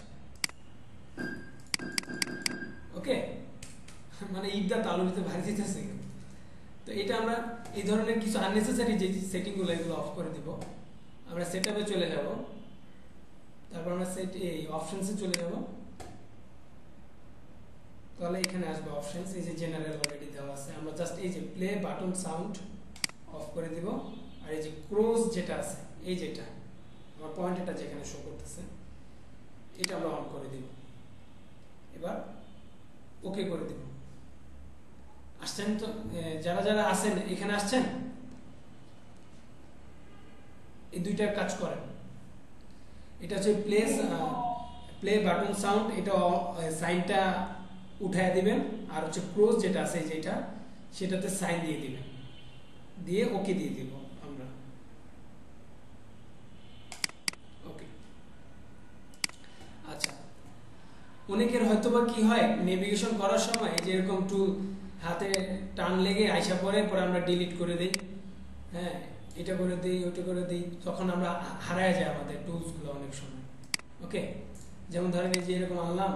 ওকে, মানে ঈদটা তালুর ভিতরে ভারী দিতেছে। তো এটা আমরা এই ধরনের কিছু আননেসেসারি যে সেটিংগুলো, এগুলো অফ করে দিব। আমরা সেটআপে চলে যাব, তারপর আমরা এই অপশনসে চলে যাব। তাহলে এখানে আসবে অপশনস, এই যে জেনারেল অলরেডি দেওয়া আছে। আমরা জাস্ট এই যে প্লে বাটন সাউন্ড অফ করে দিব। আর এই যে ক্রস যেটা আছে, এই যেটা আমার পয়েন্টারটা যেখানে শো করতেছে, এটা আমরা অন করে দিব। এবার ওকে করে দিব। আসছেন তো? যারা যারা আছেন এখানে আসছেন, এই দুইটার কাজ করেন। এটা হচ্ছে প্লে বাটন সাউন্ড, এটা সাইনটা উঠায় দিবেন। আর হচ্ছে ক্লোজ যেটা আছে যেটা, সেটাতে সাইন দিয়ে দিবেন, দিয়ে ওকে দিয়ে দিব আমরা। ওকে, আচ্ছা, অনেকের হয়তোবা কি হয় নেভিগেশন করার সময় এই যে এরকম টুল হাতে টান লেগে আইসা পরে আমরা ডিলিট করে দিই, হ্যাঁ, এটা করে দিই, ওইটা করে দিই, তখন আমরা হারায় যায় আমাদের টুলসগুলো অনেক সময়। ওকে, যেমন ধরেন এই যে এরকম আনলাম,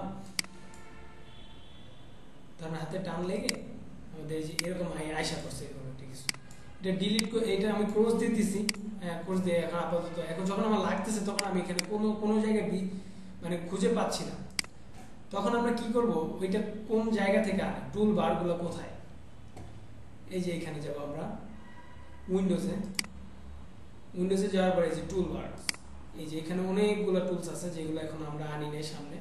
ধরেন হাতে টান লেগে আমাদের এই যে এরকম আইসা করছে এরকম একটা কিছু, এটা ডিলিট করে, এটা আমি ক্রস দিয়ে দিছি, হ্যাঁ, ক্রস দিয়ে এখন আপাতত, এখন যখন আমার লাগতেছে তখন আমি এখানে কোনো জায়গায় মানে খুঁজে পাচ্ছি না, তখন আমরা কি করব, ওইটা কোন জায়গা থেকে আনে, টুল বারগুলো কোথায়, এই যে এখানে যাব আমরা উইন্ডোজে যাওয়ার পরে এই যে টুল বার, এই যে এখানে অনেকগুলো টুলস আছে যেগুলো এখন আমরা আনি নাই সামনে,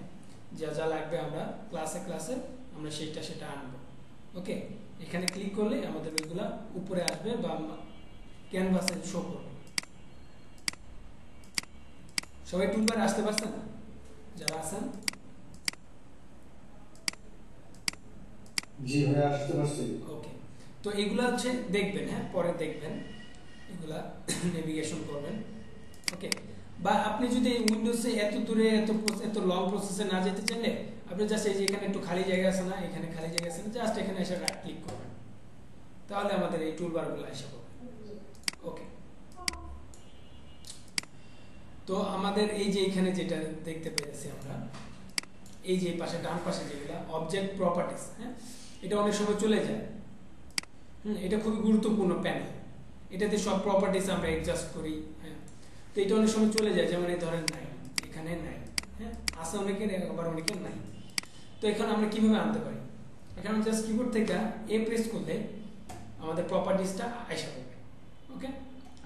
যা যা লাগবে আমরা ক্লাসে আমরা সেটা আনবো। ওকে, এখানে ক্লিক করলে আমাদের ওইগুলা উপরে আসবে বা ক্যানভাসে শো করবে। সবাই টুলবার আসতে পারছেন যারা আছেন? জি ভাইয়া আসতে পারছি। ওকে, তো এগুলা হচ্ছে দেখবেন, হ্যাঁ পরে দেখবেন, এগুলা নেভিগেশন করবেন। ওকে, বা আপনি যদি উইন্ডোজে এত দূরে এত লং প্রসেসে না যেতে চাইলে আপনি জাস্ট এই যে এখানে একটু খালি জায়গা আছে না, এখানে খালি জায়গা আছে না, জাস্ট এখানে এসে রাইট ক্লিক করবেন, তাহলে আমাদের এই টুলবারগুলো এসে পড়বে। ওকে, তো আমাদের এই যে এখানে যেটা দেখতে পেয়েছি আমরা, এই যে পাশে ডান পাশে যেগুলা অবজেক্ট প্রপার্টিজ, হ্যাঁ এটা অনেক সময় চলে যায়। এটা খুবই গুরুত্বপূর্ণ প্যানেল, এটাতে সব প্রপার্টিজ আমরা অ্যাডজাস্ট করি। হ্যাঁ, তো এটা অনেক সময় চলে যায়, যেমন এই ধরেন নাই, এখানে নাই, হ্যাঁ আছে অনেকের, আবার অনেকের নাই। তো এখানে আমরা কিভাবে আনতে পারি? এখানে জাস্ট কিবোর্ড থেকে এ প্রেস করলে আমাদের প্রপার্টিজটা আইসা পড়বে। ওকে,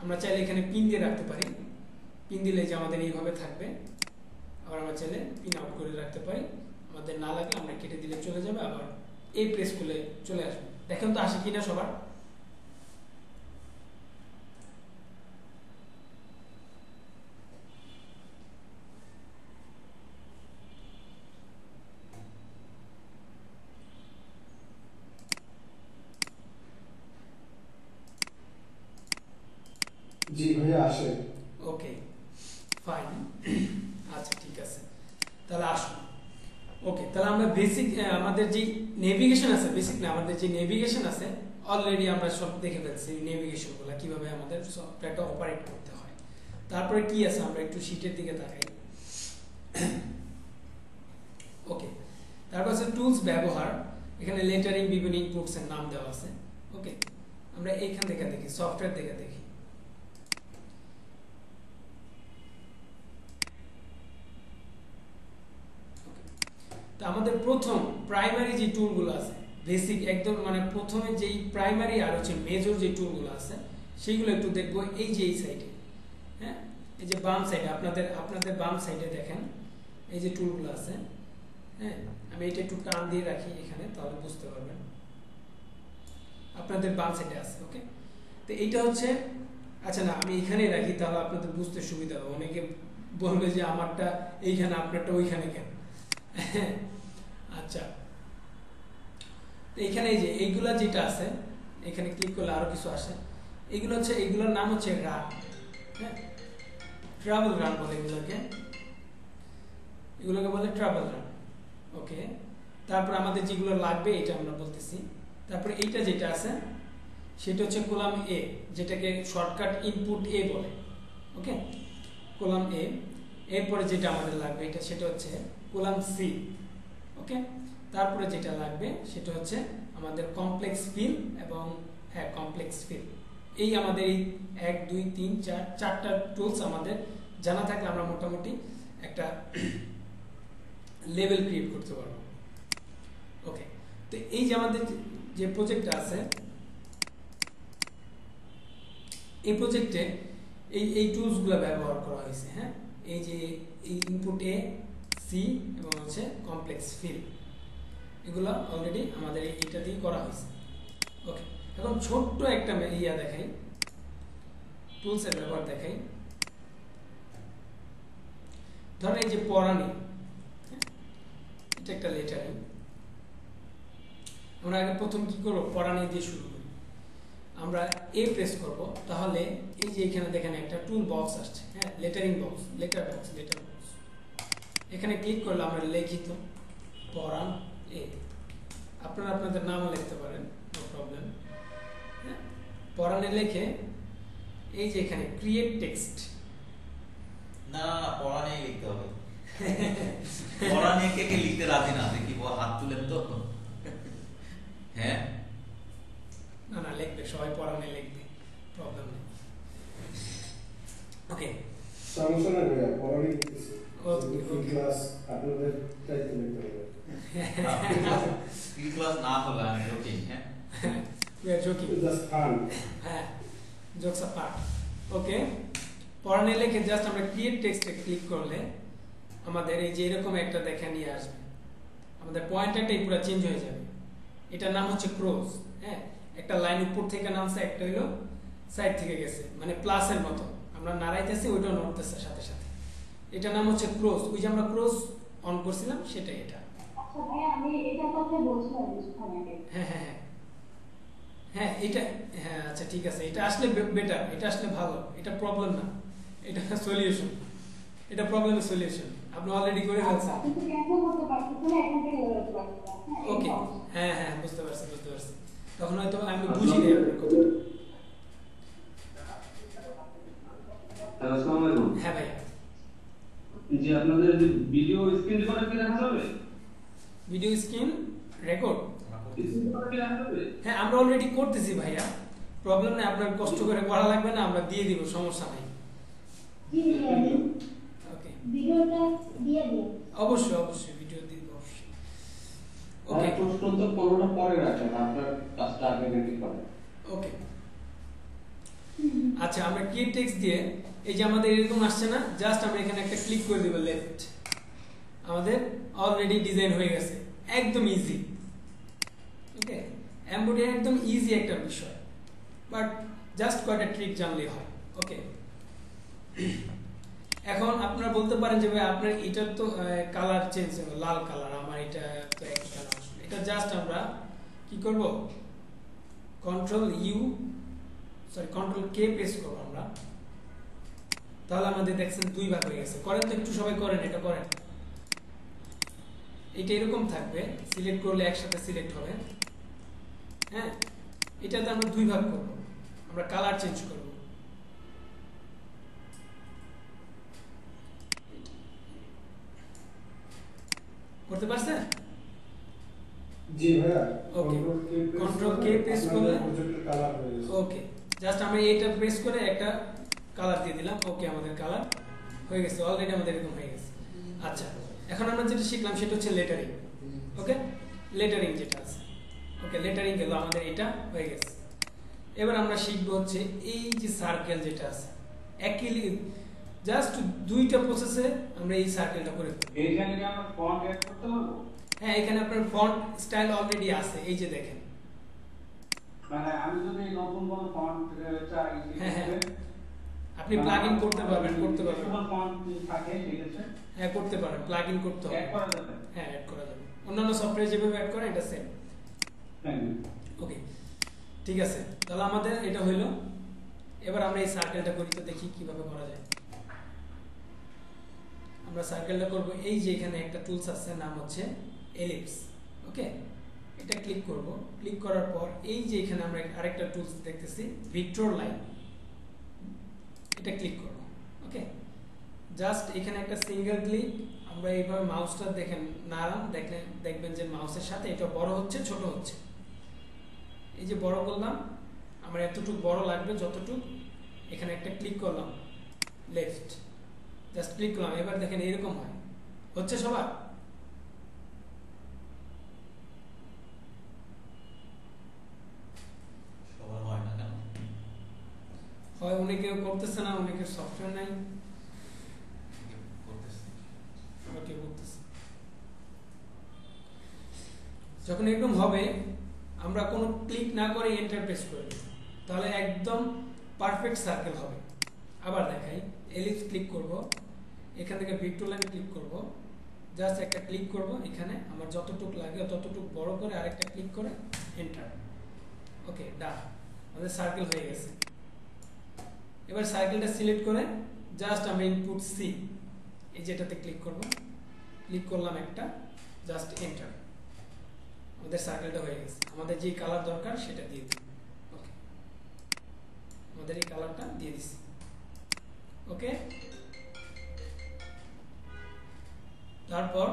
আমরা চাইলে এখানে পিন দিয়ে রাখতে পারি, পিন দিলে যে আমাদের এইভাবে থাকবে। আবার আমরা চাইলে পিন আউট করে রাখতে পারি, আমাদের না লাগলে আমরা কেটে দিলে চলে যাবে, আবার এই প্রেস করলে চলে আসবে। দেখেন তো আসে কিনা সবার? জি ভাইয়া আসে। ওকে ফাইন, আচ্ছা ঠিক আছে, তাহলে আসুন। ওকে, তাহলে আমরা বেসিক আমাদের যে নেভিগেশন আছে, বেসিক না আমাদের যে নেভিগেশন আছে অলরেডি আমরা সব দেখে ফেলছি, নেভিগেশনগুলো কিভাবে আমাদের সফটওয়্যারটা অপারেট করতে হয়। তারপরে কি আছে আমরা একটু শীটের দিকে তাকাই। ওকে, তারপর আছে টুলস ব্যবহার, এখানে লেটারিং বিভিন্ন ইনপুটস এর নাম দেওয়া আছে। ওকে, আমরা এইখান থেকে দেখি, সফটওয়্যার থেকে দেখি। তো আমাদের প্রথম প্রাইমারি যে টুলগুলো আছে, বেসিক একদম মানে প্রথমে যেই প্রাইমারি আর হচ্ছে মেজর যে টুলগুলো আছে সেইগুলো একটু দেখবো। এই যে এই সাইডে, হ্যাঁ এই যে বাম সাইডে, আপনাদের বাম সাইডে দেখেন এই যে টুলগুলো আছে। হ্যাঁ, আমি এটা একটু টান দিয়ে রাখি এখানে, তাহলে বুঝতে পারবেন। আপনাদের বাম সাইডে আছে। ওকে, তো এইটা হচ্ছে, আচ্ছা না আমি এখানেই রাখি, তাহলে আপনাদের বুঝতে সুবিধা হবে। অনেকে বলবে যে আমারটা এইখানে আপনারটা ওইখানে কেন। আচ্ছা, এখানে এই যে এইগুলা যেটা আছে, এখানে ক্লিক করলে আরো কিছু আসে। এগুলো হচ্ছে, এগুলোর নাম হচ্ছে রান, হ্যাঁ ট্রাভেল রান বলে এগুলোকে বলে ট্রাভেল রান। ওকে, তারপর আমাদের যেগুলো লাগবে এটা আমরা বলতেছি। তারপরে এইটা যেটা আছে সেটা হচ্ছে কলাম এ, যেটাকে শর্টকাট ইনপুট এ বলে। ওকে, কলাম এ। এরপরে যেটা আমাদের লাগবে এটা সেটা হচ্ছে কলাম সি। ওকে, তারপরে যেটা লাগবে সেটা হচ্ছে আমাদের কমপ্লেক্স ফিল এবং হ্যাঁ কমপ্লেক্স ফিল। এই আমাদের এই 1 2 3 4 চারটা টুলস আমাদের জানা থাকলে আমরা মোটামুটি একটা লেভেল ক্রিয়েট করতে পারবো। ওকে, তো এই যে আমাদের যে প্রজেক্টটা আছে, এই প্রজেক্টে এই টুলসগুলো ব্যবহার করা হয়েছে। হ্যাঁ, এই যে এই ইনপুট এ, সি এবং হচ্ছে কমপ্লেক্স ফিল, এগুলো অলরেডি আমাদের এইটা দিয়ে করা হয়েছে। ওকে, এখন ছোট্ট একটা ইয়া দেখাই, টুলসের ব্যবহার দেখাই। ধরেন এই যে পড়ানি, এটা একটা লেটারিং। আমরা আগে প্রথম কি করব, পড়ানি দিয়ে শুরু করি। আমরা এ প্রেস করব, তাহলে এই যে এখানে দেখেন একটা টুল বক্স আসছে। হ্যাঁ, লেটারিং বক্স, লেটার বক্স। এখানে ক্লিক করলে আমরা লিখিত পড়ান এ, আপনারা আপনাদের নামও লিখতে পারেন, নো প্রবলেম। হ্যাঁ, পড়ানে লিখে এই যে এখানে ক্রিয়েট টেক্সট, না না পড়ানে লিখতে হবে। পড়ানে কে লিখতে রাজি না, দেখি হাত তুলেন তো। হ্যাঁ, না না লিখবে, সবাই পড়ানে লিখবে, প্রবলেম নেই। ওকে, সমস্যা নাই ভাইয়া, পড়ানি লিখতেছি। ক্লাস আপনাদের দায়িত্ব নিতে হবে। ক্লাস না হলে আমি জোকিং। হ্যাঁ, we are joking, just fun. হ্যাঁ, জোকস অ্যাপার্ট। ওকে, পড়ানে লিখে জাস্ট আমরা ক্রিয়েট টেক্সটে ক্লিক করলে আমাদের এই যে এরকম একটা দেখা নিয়ে আসবে। আমাদের পয়েন্টারটাই পুরো চেঞ্জ হয়ে যাবে। এটার নাম হচ্ছে ক্রস। হ্যাঁ, একটা লাইন উপর থেকে নামছে, একটা হলো সাইড থেকে গেছে, মানে প্লাসের মতো আমরা নাড়াইতেছি, ওইটাও নড়তেছে সাথে সাথে। এটার নাম হচ্ছে ক্রস। ওই যে আমরা ক্রস অন করছিলাম সেটাই এটা। আচ্ছা ভাইয়া আমি এটার কথা বলছিলাম কিছুক্ষণ আগে। হ্যাঁ হ্যাঁ হ্যাঁ হ্যাঁ এটা হ্যাঁ আচ্ছা ঠিক আছে, এটা আসলে বেটার, এটা আসলে ভালো, এটা প্রবলেম না, এটা সলিউশন, এটা প্রবলেমের সলিউশন আপনি অলরেডি করে ফেলছেন। কিন্তু ক্যান্সেল করতে পারতেছি না, এখান থেকে বেরোতে পারতেছি না। ওকে হ্যাঁ হ্যাঁ বুঝতে পারছি বুঝতে পারছি, তখন হয়তো আমি বুঝিনি আপনার কথাটা। হ্যালো আসসালামু আলাইকুম। হ্যাঁ ভাই জি আপনাদের যে ভিডিও স্ক্রিন রেকর্ডার কি রাখা যাবে? Video screen record screen recorder কি রাখা যাবে? হ্যাঁ আমরা অলরেডি করতেছি ভাইয়া, প্রবলেম নেই, আপনার কষ্ট করে করা লাগবে না, আমরা দিয়ে দিব, সমস্যা নাই। জি দিয়ে দিন, ওকে ভিডিওটা দিয়ে দিন। অবশ্যই অবশ্যই ভিডিও দিয়ে দিব অবশ্যই। ওকে প্রশ্ন তো কোনোটা পরে রাখেন, আপনার কাজটা আগে রেডি করেন। ওকে আচ্ছা আমরা কি টেক্সট দিয়ে এই যে আমাদের এরকম আসছে না, জাস্ট আমরা এখানে একটা ক্লিক করে দিব লেফট, আমাদের অলরেডি ডিজাইন হয়ে গেছে, একদম ইজি। ওকে এমব্রয়ডারি একদম ইজি একটা বিষয়, বাট জাস্ট কয়টা ট্রিক জানলেই হয়। ওকে এখন আপনারা বলতে পারেন যে ভাই আপনার এটার তো কালার চেঞ্জ হবে, লাল কালার, আমার এটা তো একই কালার আসবে। এটা জাস্ট আমরা কি করব, কন্ট্রোল কে প্রেস করব আমরা, তাহলে আমাদের দেখছেন দুই ভাগ হয়ে গেছে। করেন তো একটু সবাই করেন, এটা করেন। এটা এরকম থাকবে, সিলেক্ট করলে একসাথে সিলেক্ট হবে। হ্যাঁ এটাতে আমরা দুই ভাগ করব, আমরা কালার চেঞ্জ করব। করতে পারছেন? জি ভাইয়া ওকে কন্ট্রোল কে প্রেস করলে কালার হয়ে গেছে। ওকে জাস্ট আমরা এটা প্রেস করে একটা কালার দিয়ে দিলাম। ওকে আমাদের কালার হয়ে গেছে, অলরেডি আমাদের এরকম হয়ে গেছে। আচ্ছা এখন আমরা যেটা শিখলাম সেটা হচ্ছে লেটারিং। ওকে লেটারিং যেটা আছে, ওকে লেটারিং গেল, আমাদের এটা হয়ে গেছে। এবার আমরা শিখবো হচ্ছে এই যে সার্কেল যেটা আছে, একই জাস্ট দুইটা প্রসেসে আমরা এই সার্কেলটা করে দেব। এইখানে কি আমরা ফন্ট অ্যাড করতে পারবো? হ্যাঁ এখানে আপনার ফন্ট স্টাইল অলরেডি আছে, এই যে দেখেন। মানে আমি যদি নতুন কোনো ফন্ট চাই, হ্যাঁ হ্যাঁ আপনি প্লাগ ইন করতে পারবেন, কোনো ফন্ট থাকে ঠিক আছে, হ্যাঁ করতে পারেন, প্লাগ ইন করতে হবে, অ্যাড করা যাবে। হ্যাঁ অ্যাড করা যাবে, অন্যান্য সফটওয়্যার যেভাবে অ্যাড করে এটা সেম। Thank you. ওকে ঠিক আছে, তাহলে আমাদের এটা হইলো। এবার আমরা এই সার্কেলটা করি, তো দেখি কিভাবে করা যায়। আমরা সার্কেলটা করব, এই যে এখানে একটা টুলস আছে, নাম হচ্ছে এলিপস। ওকে এটা ক্লিক করব, ক্লিক করার পর এই যে এখানে আমরা আরেকটা টুলস দেখতেছি ভিক্টর লাইন, এটা ক্লিক করব। ওকে জাস্ট এখানে একটা সিঙ্গেল ক্লিক, আমরা এইভাবে মাউসটা দেখেন নাড়ান, দেখবেন যে মাউসের সাথে এটা বড় হচ্ছে ছোট হচ্ছে। এই যে বড় করলাম, আমার এতটুকু বড় লাগবে যতটুকু, এখানে একটা ক্লিক করলাম লেফট, জাস্ট ক্লিক করলাম। এবার দেখেন এরকম হয়, হচ্ছে সবার? সবার হয় না কেন? হয় অনেকে করতেছে না, অনেকের সফটওয়্যার নাই, করতেছে আবার কেউ করতেছে। যখন এরকম হবে, আমরা কোনো ক্লিক না করে এন্টার প্রেস করে দেব, তাহলে একদম পারফেক্ট সার্কেল হবে। আবার দেখাই, এলিপস ক্লিক করব, এখান থেকে ভিক্টর লাইন ক্লিক করব, জাস্ট একটা ক্লিক করব, এখানে আমার যতটুকু লাগে ততটুকু বড় করে আরেকটা ক্লিক করে এন্টার। ওকে ডান, আমাদের সার্কেল হয়ে গেছে। এবার সার্কেলটা সিলেক্ট করে জাস্ট আমরা ইনপুট সি, এই যেটাতে ক্লিক করব, ক্লিক করলাম একটা, জাস্ট এন্টার, আমাদের সার্কেলটা হয়ে গেছে। আমাদের যে কালার দরকার সেটা দিয়ে দিই। ওকে আমাদের এই কালারটা দিয়ে দিছি। ওকে তারপর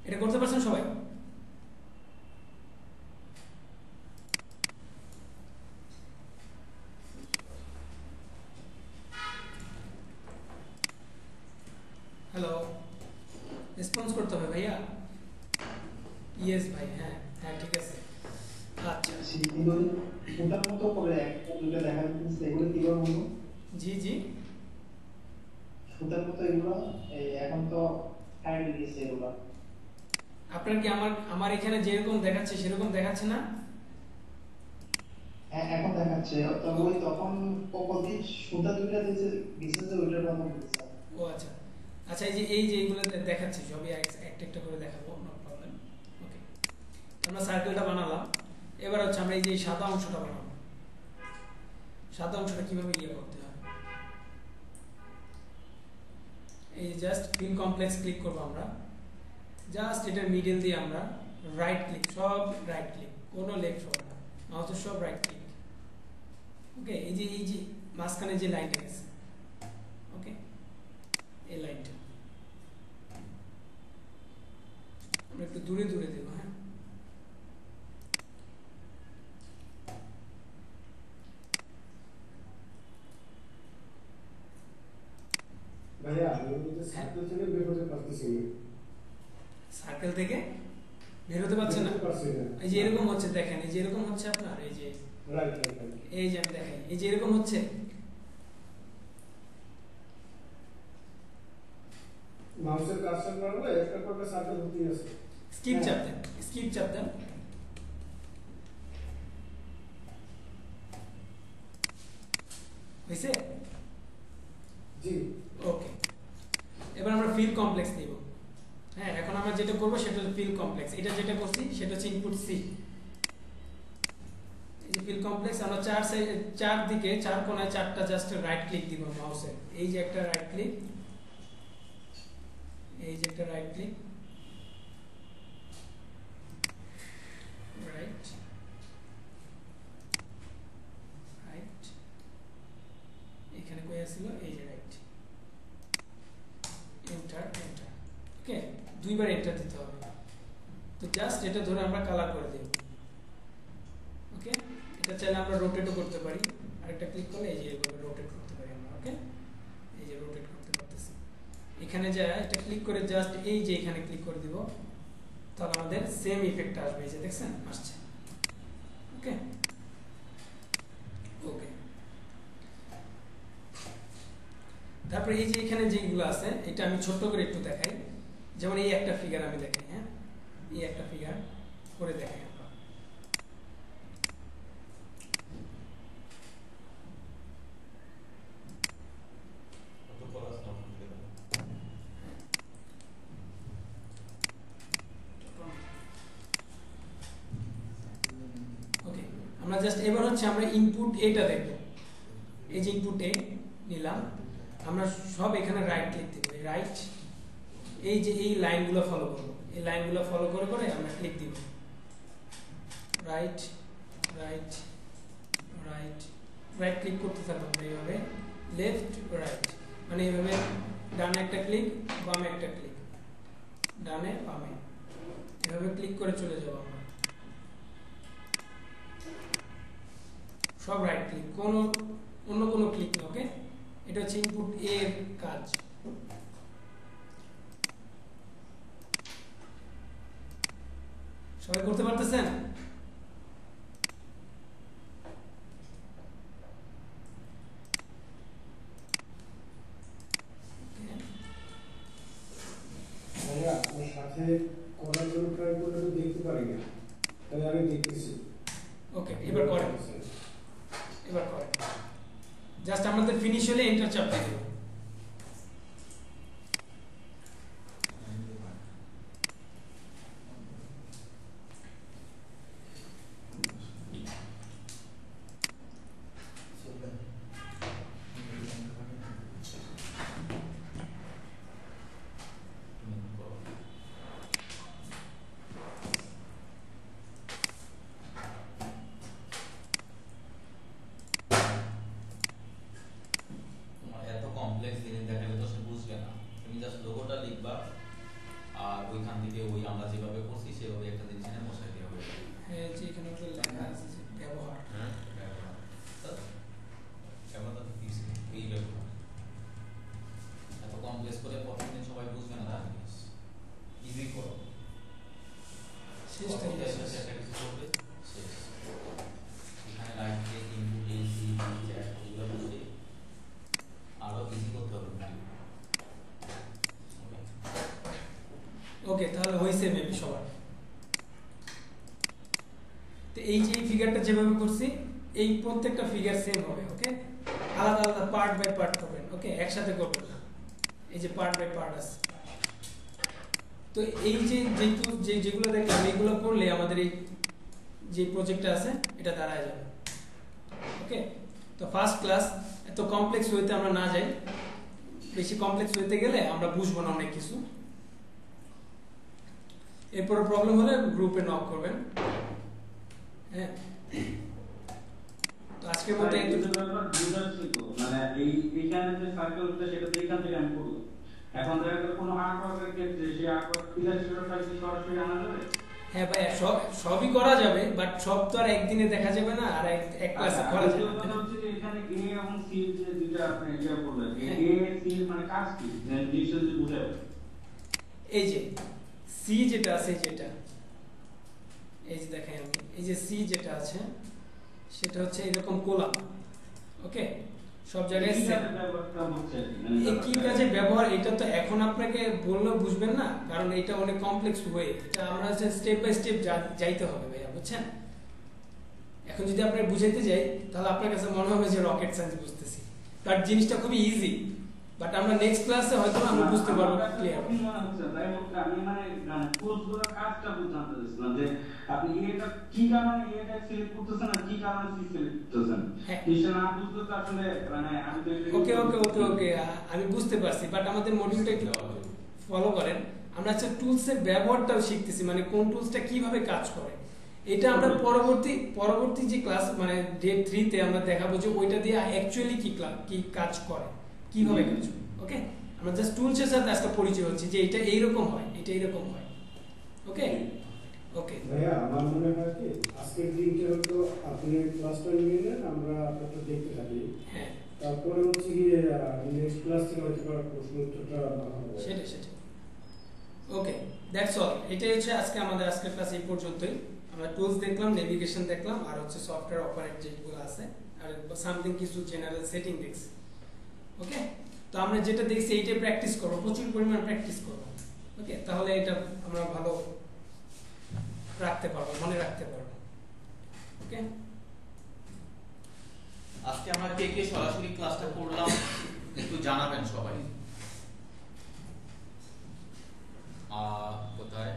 এটা করতে পারছেন সবাই? হ্যালো, রেসপন্স করতে হবে ভাইয়া। ইয়েস ভাই, হ্যাঁ হ্যাঁ ঠিক আছে। আচ্ছা ওটার মতো করে একটা দুটো দেখা যাচ্ছে, এগুলো কি বলবো? জি জি সুতার মতো এগুলো এখন তো সাইড দিয়েছে এগুলো। আপনার কি আমার এখানে যেরকম দেখাচ্ছে সেরকম দেখাচ্ছে না? হ্যাঁ এখন দেখাচ্ছে, তবে ওই তখন প্রকৃতি সুতা দুটো দিয়েছে বিশেষ ওইটার কথা বলছে। ও আচ্ছা আচ্ছা এই যে এইগুলো দেখাচ্ছি সবই একটা একটা করে দেখাবো, নো প্রবলেম। ওকে, আমরা সার্কেলটা বানালাম। এবার হচ্ছে আমরা এই যে সাদা অংশটা বানাবো। সাদা অংশটা কিভাবে করতে হয়, এই জাস্ট ফিল কমপ্লেক্স ক্লিক করবো আমরা, জাস্ট এটার মিডল দিয়ে আমরা রাইট ক্লিক, সব রাইট ক্লিক, কোনো লেফট হবে না, মাউসের সব রাইট ক্লিক। ওকে, এই যে মাঝখানে যে লাইনটা গেছে, ওকে, এই লাইনটা আমরা একটু দূরে দূরে দেবো। হ্যাঁ, ভাইয়া আমি সার্কেল থেকে বের হতে পারতেছি না। সার্কেল থেকে বের হতে পারছে না? এই যে এরকম হচ্ছে, দেখেন এই যে এরকম হচ্ছে আপনার, এই যে এই যে আমি দেখাই, এই যে এরকম হচ্ছে, মাউসের কার্সর মারলে একটা করে সার্কেল হতেই আছে। স্কিপ চাপ দেন, স্কিপ চাপ দেন। হয়েছে? জি, ওকে, এবার আমরা ফিল কমপ্লেক্স নিব। হ্যাঁ, এখন আমরা যেটা করব সেটা হচ্ছে ফিল কমপ্লেক্স। এটা যেটা করছি সেটা হচ্ছে ইনপুট সি। এই যে ফিল কমপ্লেক্স, আমরা চার দিকে চার কোণায় চারটা জাস্ট রাইট ক্লিক দিব মাউসের। এই যে একটা রাইট ক্লিক, এই যে একটা রাইট ক্লিক, রাইট রাইট, এখানে কই আসছিল, এই যে রাইট, এন্টার এন্টার। ওকে, দুইবার এন্টার দিতে হবে। তো জাস্ট এটা ধরে আমরা কালার করে দেব। ওকে, এটা চাইলে আমরা রোটেটও করতে পারি, আরেকটা ক্লিক করলে এই যে এইভাবে রোটেট করতে পারি আমরা। ওকে, এই যে রোটেট করতে পারতেছি। এখানে যা এটা ক্লিক করে জাস্ট এই যে এখানে ক্লিক করে দিব, তাহলে আমাদের সেম ইফেক্ট আসবে। এই যে দেখছেন আসছে। ওকে ওকে, তারপরে এই যে এখানে যেগুলো আছে এটা আমি ছোট্ট করে একটু দেখাই। যেমন এই একটা ফিগার আমি দেখাই। হ্যাঁ, এই একটা ফিগার করে দেখাই আমরা। ওকে, আমরা জাস্ট এবার হচ্ছে আমরা ইনপুট এটা দেখব। এই যে ইনপুট এ নিলাম, আমরা সব এখানে রাইট ক্লিক দিব, রাইট, এই যে এই লাইনগুলো ফলো করব, এই লাইনগুলো ফলো করে করে আমরা ক্লিক দিব, right right right right click করতে থাকবো আমরা এইভাবে, লেফট রাইট, মানে এইভাবে ডানে একটা ক্লিক, বামে একটা ক্লিক, ডানে বামে, এভাবে ক্লিক করে চলে যাব আমরা, সব রাইট ক্লিক, কোনো অন্য কোনো ক্লিক না। ওকে, এটা হচ্ছে ইনপুট এ এর কাজ। সবাই করতে পারতেছেন? ভাইয়া আমার সাথে করার জন্য ট্রাই করলে তো দেখতে পারি না, তাহলে আমি দেখতেছি। ওকে, এবার করেন, এবার করেন, জাস্ট আমাদের ফিনিশ হলে এন্টার চাপ দিয়ে দেব। ওকে, তাহলে হয়েছে মেবি সবার। তো এই যে ফিগারটা যেভাবে করছি, এই প্রত্যেকটা ফিগার সেম হবে। ওকে, আলাদা আলাদা পার্ট বাই পার্ট করবেন। ওকে, একসাথে করবেন না, এই যে পার্ট বাই পার্ট আছে। তো এই যে যেগুলো দেখলাম এগুলো করলে আমাদের এই যে প্রজেক্টটা আছে এটা দাঁড়ায় যাবে। ওকে, তো ফার্স্ট ক্লাস এত কমপ্লেক্স ওয়েতে আমরা না যাই, বেশি কমপ্লেক্স ওয়েতে গেলে আমরা বুঝবো না অনেক কিছু। এরপর প্রবলেম হলে গ্রুপে নক করবেন। হ্যাঁ, তো আজকের মতো মানে এইখানে যে সার্কেলটা সেটা তো এইখান থেকে আমি করব। এখন দেখা গেল কোনো আর্টওয়ার্কের ক্ষেত্রে সেই আর্টওয়ার্ক ইলাস্ট্রেটরটা কি সরাসরি আনা যাবে? হ্যাঁ ভাই, সবই করা যাবে, বাট সব তো আর একদিনে দেখা যাবে না, আর এক ক্লাসে করা যাবে না। এখানে এ এবং সি যে দুটো আপনি ইয়া বললেন, এ সি মানে কাজ কি জিনিসটা যদি বুঝায়। এই যে সি যেটা আছে, যেটা এই যে দেখেন আমি এই যে সি যেটা আছে সেটা হচ্ছে এরকম কোলাম। ওকে, সব জায়গায় এই কি কাজে ব্যবহার, এটা তো এখন আপনাকে বললেও বুঝবেন না, কারণ এটা অনেক কমপ্লেক্স ওয়ে। এটা আমরা স্টেপ বাই স্টেপ যাইতে হবে ভাইয়া, বুঝছেন? এখন যদি আপনার বুঝাইতে যাই তাহলে আপনার কাছে মনে হবে যে রকেট সায়েন্স বুঝতেছি, বাট জিনিসটা খুবই ইজি। বাট আমরা নেক্সট ক্লাসে হয়তো আমরা বুঝতে পারবো ক্লিয়ার। আমি মানে কোর্সগুলোর কাজটা বুঝতে চাইছিলাম যে আপনি এটা কি কারণে এটা সিলেক্ট করতেছেন আর কি কারণে সি সিলেক্ট করতেছেন, এটা না বুঝলে তো আসলে মানে আমি ওকে আমি বুঝতে পারছি, বাট আমাদের মডিউলটা একটু ফলো করেন। আমরা হচ্ছে টুলসের ব্যবহারটাও শিখতেছি, মানে কোন টুলসটা কিভাবে কাজ করে। এটা আমরা পরবর্তী যে ক্লাস মানে ডে 3 তে আমরা দেখাবো যে ওইটা দিয়ে অ্যাকচুয়ালি কি কাজ করে, কিভাবে কাজ করে। ওকে, আমরা জাস্ট টুলসের সাথে আজকে পরিচয় হচ্ছে যে এটা এইরকম হয়, এটা এইরকম হয়। ওকে ওকে ভাইয়া, আমার মনে হয় কি আজকের দিনটা হয়তো আপনি ক্লাসটা নিয়ে নেন, আমরা আপনারটা দেখতে থাকি। হ্যাঁ, তারপরে হচ্ছে কি নেক্সট ক্লাস থেকে হয়তো প্রশ্ন উত্তরটা হবে। সেটা ওকে, দ্যাটস অল। এটাই হচ্ছে আমাদের আজকের ক্লাস এই পর্যন্তই। আমরা টুলস দেখলাম, নেভিগেশন দেখলাম, আর হচ্ছে সফটওয়্যার অপারেট যেগুলো আছে, আর সামথিং কিছু জেনারেল সেটিং দেখছি। ওকে, তো আমরা যেটা দেখছি এইটাই প্র্যাকটিস করবো, প্রচুর পরিমাণ প্র্যাকটিস করবো। ওকে, তাহলে এটা আমরা ভালো রাখতে পারবো, মনে রাখতে পারবো। ওকে, আজকে আমরা কে সরাসরি ক্লাসটা করলাম একটু জানাবেন সবাই। কোথায়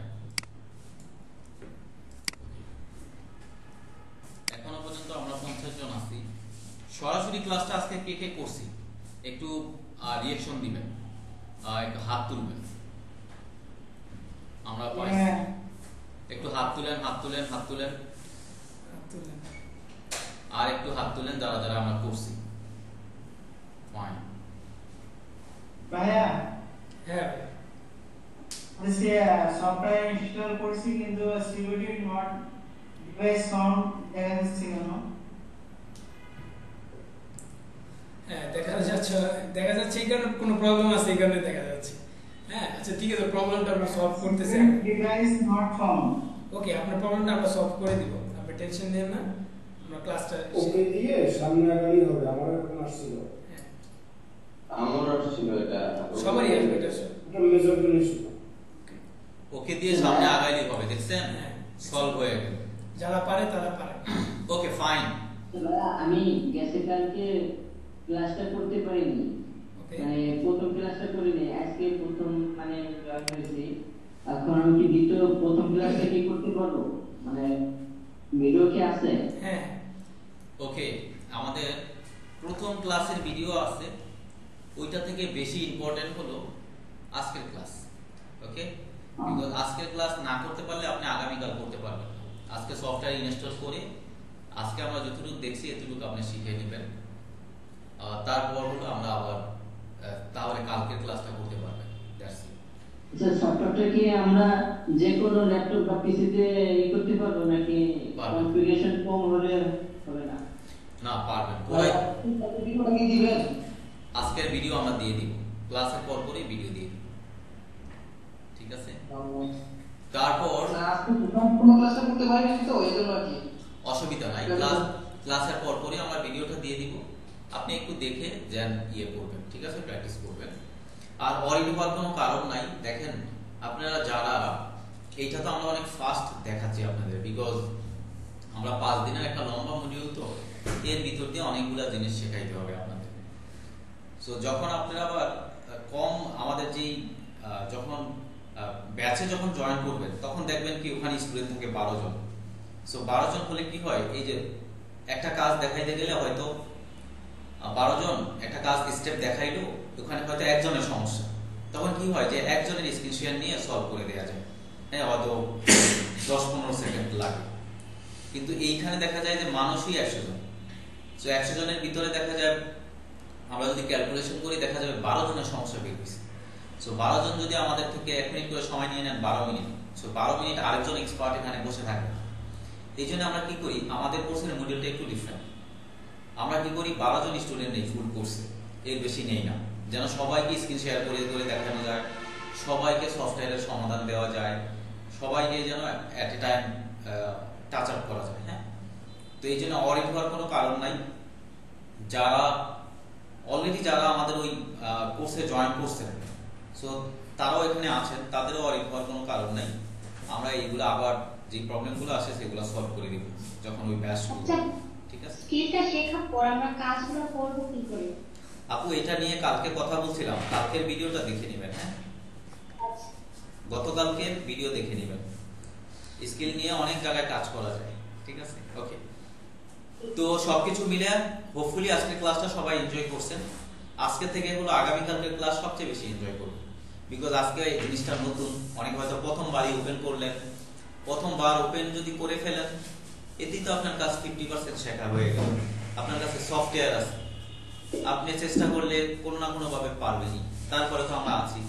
এখনো পর্যন্ত আমরা 50 জন আছি। সরাসরি ক্লাসটা আজকে কে করছি একটু রিঅ্যাকশন দিবেন, একটু হাত তুলবেন। আমরা একটু হাত তুলেন আর একটু হাত তুলেন যারা আমরা করছি। ফাইন ভাইয়া। হ্যাঁ, আজকে সফটওয়্যার ইনস্টল করছি কিন্তু সিকিউরিটি নট ডিভাইস ফাউন্ড দেখা যাচ্ছে কেন? হ্যাঁ, দেখা যাচ্ছে এই কারণে কোনো প্রবলেম আছে, এই কারণে দেখা যাচ্ছে। হ্যাঁ, আচ্ছা ঠিক আছে, প্রবলেমটা আমরা সলভ করতেছি। Device not found. ওকে, আপনার প্রবলেমটা আমরা সলভ করে দিব, আপনি টেনশন নেন না। আমরা ক্লাসটা ওকে দিয়ে সামনে আগালেই হবে। আমার এখন আসছিল, আমার আসছিল, এটা সবারই আসবে, এটা মেজর জিনিস। ওকে দিয়ে সামনে আগাইলেই হবে, দেখছেন সলভ হয়ে গেল। যারা পারে তারা পারে। Okay fine. আমি গেছে কালকে ক্লাসটা করতে পারিনি, মানে প্রথম ক্লাসটা করিনি, আজকে প্রথম মানে জয়েন হয়েছি। এখন আমি কি দ্বিতীয় প্রথম ক্লাসটা কি করতে পারবো, মানে ভিডিও কি আছে? হ্যাঁ, ওকে, আমাদের প্রথম ক্লাসের ভিডিও আছে, ওইটা থেকে বেশি ইম্পর্টেন্ট হলো আজকের ক্লাস। ওকে, বিকজ আজকের ক্লাস না করতে পারলে আপনি আগামীকাল করতে পারবেন। আজকে সফটওয়্যার ইনস্টল করে আজকে আমরা যতটুকু দেখছি এতটুকু আপনি শিখে নেবেন, তারপর হলো আমরা আবার তাহলে কালকের ক্লাসটা করতে পারবেন। That's it. আচ্ছা, সফটওয়্যারটা কি আমরা যে কোনো ল্যাপটপ বা পিসিতে করতে পারবো নাকি কনফিগারেশন কম হলে হবে না? না, পারবেন। আজকের ভিডিও আমরা দিয়ে দিব, ক্লাসের পরপরই ভিডিও দিয়ে দিব, ঠিক আছে? তারপর অসুবিধা নাই, ক্লাসের পরপরই আমরা ভিডিওটা দিয়ে দিব, আপনি একটু দেখে যেন করবেন, ঠিক আছে? প্র্যাকটিস করবেন। আর অরিড হওয়ার কোনো কারণ নাই। দেখেন আপনারা যারা এইটা তো আমরা অনেক ফাস্ট দেখাচ্ছি আপনাদের, বিকজ আমরা 5 দিনের একটা লম্বা মডিউল, তো এর ভিতর দিয়ে অনেকগুলো জিনিস শেখাইতে হবে আপনাদের। সো যখন আপনারা আবার কম আমাদের যেই যখন ব্যাচে যখন জয়েন করবেন তখন দেখবেন কি ওখানে স্টুডেন্ট থাকে 12 জন। সো 12 জন হলে কি হয়, এই যে একটা কাজ দেখাইতে গেলে হয়তো 12 জন একটা কাজ স্টেপ দেখাইলো, ওখানে হয়তো একজনের সমস্যা, তখন কি হয় যে একজনের স্ক্রিন শেয়ার নিয়ে সলভ করে দেওয়া যায়, হ্যাঁ হয়তো 10-15 সেকেন্ড লাগে। কিন্তু এইখানে দেখা যায় যে মানুষই 100 জন। সো 100 জনের ভিতরে দেখা যায় আমরা যদি ক্যালকুলেশন করি দেখা যাবে 12 জনের সমস্যা বের হয়েছে। সো 12 জন যদি আমাদের থেকে 1 মিনিট করে সময় নিয়ে নেন 12 মিনিট, সো 12 মিনিট আরেকজন এক্সপার্ট এখানে বসে থাকবে। এই জন্য আমরা কি করি, আমাদের কোর্সের মডিউলটা একটু ডিফারেন্ট। আমরা কি করি 12 জন স্টুডেন্ট নেই ফুল কোর্সে, এর বেশি নেই না, যেন সবাইকে স্ক্রিন শেয়ার করে করে দেখানো যায়, সবাইকে সফটওয়্যারের সমাধান দেওয়া যায়, সবাইকে যেন at a time touch up করা যায়। হ্যাঁ, তো এই জন্য অরিট হওয়ার কোনো কারণ নাই। যারা অলরেডি আমাদের ওই কোর্সে জয়েন করছেন, সো তারাও এখানে আছেন, তাদেরও অরিট হওয়ার কোনো কারণ নাই। আমরা এইগুলো আবার যে প্রবলেমগুলো আসে সেগুলো সলভ করে দিব যখন ওই ব্যাচ শুরু হবে। ঠিক আছে, স্কিলটা শেখার পর আমরা কাজগুলো করব কি করে? আপু এটা নিয়ে কালকে কথা বলছিলাম, কালকের ভিডিওটা দেখে নেবেন। হ্যাঁ, গতকালকের ভিডিও দেখে নেবেন, স্কিল নিয়ে অনেক জায়গায় কাজ করা যায়। ঠিক আছে, ওকে। তো সবকিছু মিলে হোপফুলি আজকের ক্লাসটা সবাই এনজয় করছেন। আজকে থেকে হলো আগামীকালকের ক্লাস সবচেয়ে বেশি এনজয় করবেন, বিকজ আজকে এই জিনিসটা নতুন। অনেক হয়তো প্রথমবারই ওপেন করলেন, প্রথমবার ওপেন যদি করে ফেলেন এতেই তো আপনার কাছে 50% শেখা হয়ে গেল। আপনার কাছে সফটওয়্যার আছে, আপনি চেষ্টা করলে কোনো না কোনো ভাবে পারবেনই। তারপরে তো আমরা আছি,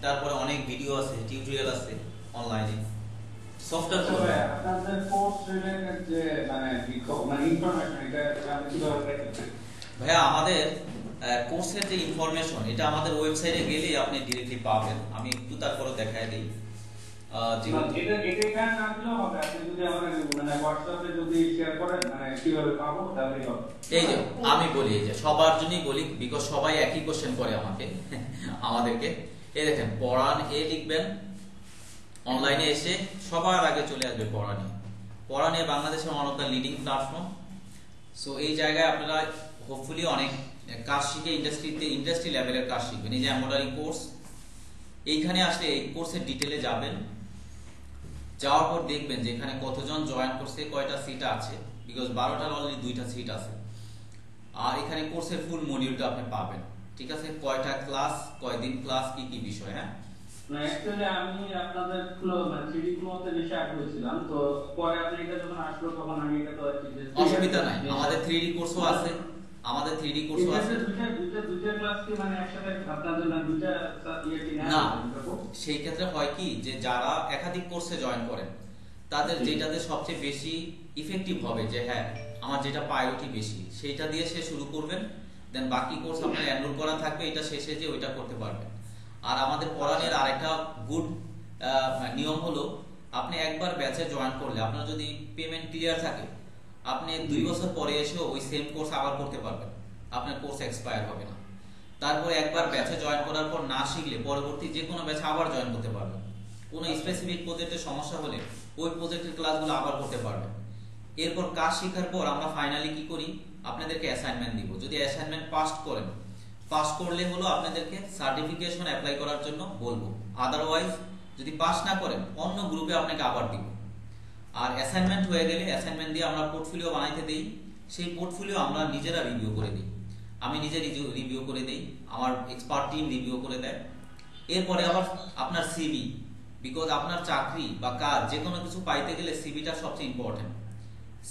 তারপরে অনেক ভিডিও আছে, টিউটোরিয়াল আছে অনলাইনে। সফটওয়্যার আপনাদের কোর্স রিলেটেড যে মানে ইনফরমেশন এটা আমি কিভাবে দেখতে? ভাইয়া আমাদের কোর্সের যে ইনফরমেশন এটা আমাদের ওয়েবসাইটে গেলেই আপনি ডিরেক্টলি পাবেন। আমি একটু তারপরে দেখায় দিই। এটা এখানে না দিলেও হবে, আপনি যদি আমাদের মানে হোয়াটসঅ্যাপে যদি শেয়ার করেন মানে কিভাবে পাবো তাহলেই হবে। এই যে আমি বলি, এই যে সবার জন্যই বলি, বিকজ সবাই একই কোশ্চেন করে আমাদেরকে। এই দেখেন পড়ান এ লিখবেন, অনলাইনে এসে সবার আগে চলে আসবে পড়ানি। পড়ানি বাংলাদেশের one of the leading platform. So এই জায়গায় আপনারা হোপফুলি অনেক কাজ শিখে ইন্ডাস্ট্রি লেভেলের কাজ শিখবেন। এই যে এমব্রয়ডারি কোর্স, এইখানে আসলে এই কোর্সের ডিটেলে যাবেন, যাওয়ার পর দেখবেন যে এখানে কতজন জয়েন করছে, কয়টা সিট আছে, বিকজ 12টার অলরেডি 2টা সিট আছে। আর এখানে কোর্সের ফুল মডিউলটা আপনি পাবেন। ঠিক আছে, কয়টা ক্লাস, কয়দিন ক্লাস, কি কি বিষয়। হ্যাঁ, অ্যাকচুয়ালি আমি আপনাদের ফ্লো মানে 3D ফ্লোতে বেশি আগ্রহী ছিলাম, তো পরে আপনি এটা যখন আসলো তখন আমি এটা তো অসুবিধা নাই, আমাদের 3D কোর্সও আছে, আমাদের 3D কোর্সও আছে। দুইটা ক্লাস কি মানে একসাথে আপনাদের না দুইটা ইয়ে না? সেই ক্ষেত্রে হয় কি যে যারা একাধিক কোর্সে জয়েন করেন তাদের যেটাতে সবচেয়ে বেশি ইফেক্টিভ হবে, যে হ্যাঁ আমার যেটা প্রায়োরিটি বেশি সেইটা দিয়ে সে শুরু করবেন, দেন বাকি কোর্স আপনার এনরোল করা থাকবে, এটা শেষে যে ওইটা করতে পারবেন। আর আমাদের পড়ানোর আরেকটা গুড নিয়ম হলো, আপনি একবার ব্যাচে জয়েন করলে আপনার যদি পেমেন্ট ক্লিয়ার থাকে, আপনি 2 বছর পরে এসেও ওই সেম কোর্স আবার করতে পারবেন, আপনার কোর্স এক্সপায়ার হবে না। তারপরে একবার ব্যাচে জয়েন করার পর না শিখলে পরবর্তী যে কোনো ব্যাচে আবার জয়েন করতে পারবেন। কোনো স্পেসিফিক প্রজেক্টের সমস্যা হলে ওই প্রজেক্টের ক্লাসগুলো আবার করতে পারবেন। এরপর কাজ শেখার পর আমরা ফাইনালি কি করি, আপনাদেরকে অ্যাসাইনমেন্ট দিব। যদি অ্যাসাইনমেন্ট পাস করলে হলো আপনাদেরকে সার্টিফিকেশন অ্যাপ্লাই করার জন্য বলবো, আদারওয়াইজ যদি পাস না করেন অন্য গ্রুপে আপনাকে আবার দিব। আর অ্যাসাইনমেন্ট হয়ে গেলে অ্যাসাইনমেন্ট দিয়ে আমরা পোর্টফোলিও বানাইতে দেই, সেই পোর্টফোলিও আমরা নিজেরা রিভিউ করে দিই। আমি নিজে রিভিউ করে দেই, আমার এক্সপার্ট টিম রিভিউ করে দেয়। এরপরে আবার আপনার সিভি, বিকজ আপনার চাকরি বা কাজ যে কোনো কিছু পাইতে গেলে সিভিটা সবচেয়ে ইম্পর্টেন্ট,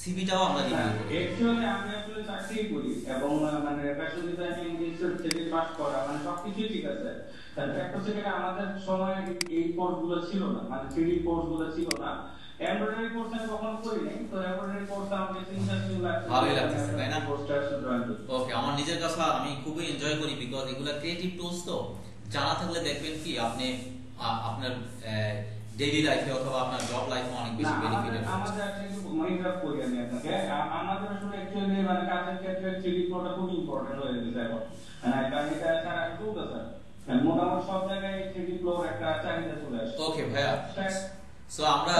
সিভিটাও আমরা রিভিউ করি। অ্যাকচুয়ালি আমি আসলে চাকরি করি এবং মানে ফ্যাশন ডিজাইনিং ইনস্টিটিউট থেকে পাস করা মানে সবকিছু ঠিক আছে। একটা সেকেন্ড আমাদের সময় এই কোর্সগুলো ছিল না, মানে 3D কোর্সগুলো ছিল না। এমব্রয়ডারি কোর্স আমি কখনো করিনি, তো এমব্রয়ডারি কোর্স আমাকে ইন্টারেস্টিং লাগছে, ভালোই লাগছে তাই না? কোর্সটা জয়েন করি। ওকে, আমার নিজের কাছে আমি খুবই এনজয় করি, বিকজ এগুলা ক্রিয়েটিভ টুলস, তো জানা থাকলে দেখবেন কি আপনি আপনার ডেইলি লাইফে অথবা আপনার জব লাইফে অনেক বেশি বেনিফিট হবে। আমাদের একটু মনিটর করি আমি আপনাকে, আমাদের আসলে অ্যাকচুয়ালি মানে কাজের ক্ষেত্রে 3D ফ্লোটা খুব ইম্পর্টেন্ট হয়ে গেছে এখন, মানে কারণ এটা ছাড়া চলতে স্যার মোটামুটি সব জায়গায় 3D ফ্লোর একটা চাহিদা চলে আসে। ওকে ভাইয়া, সো আমরা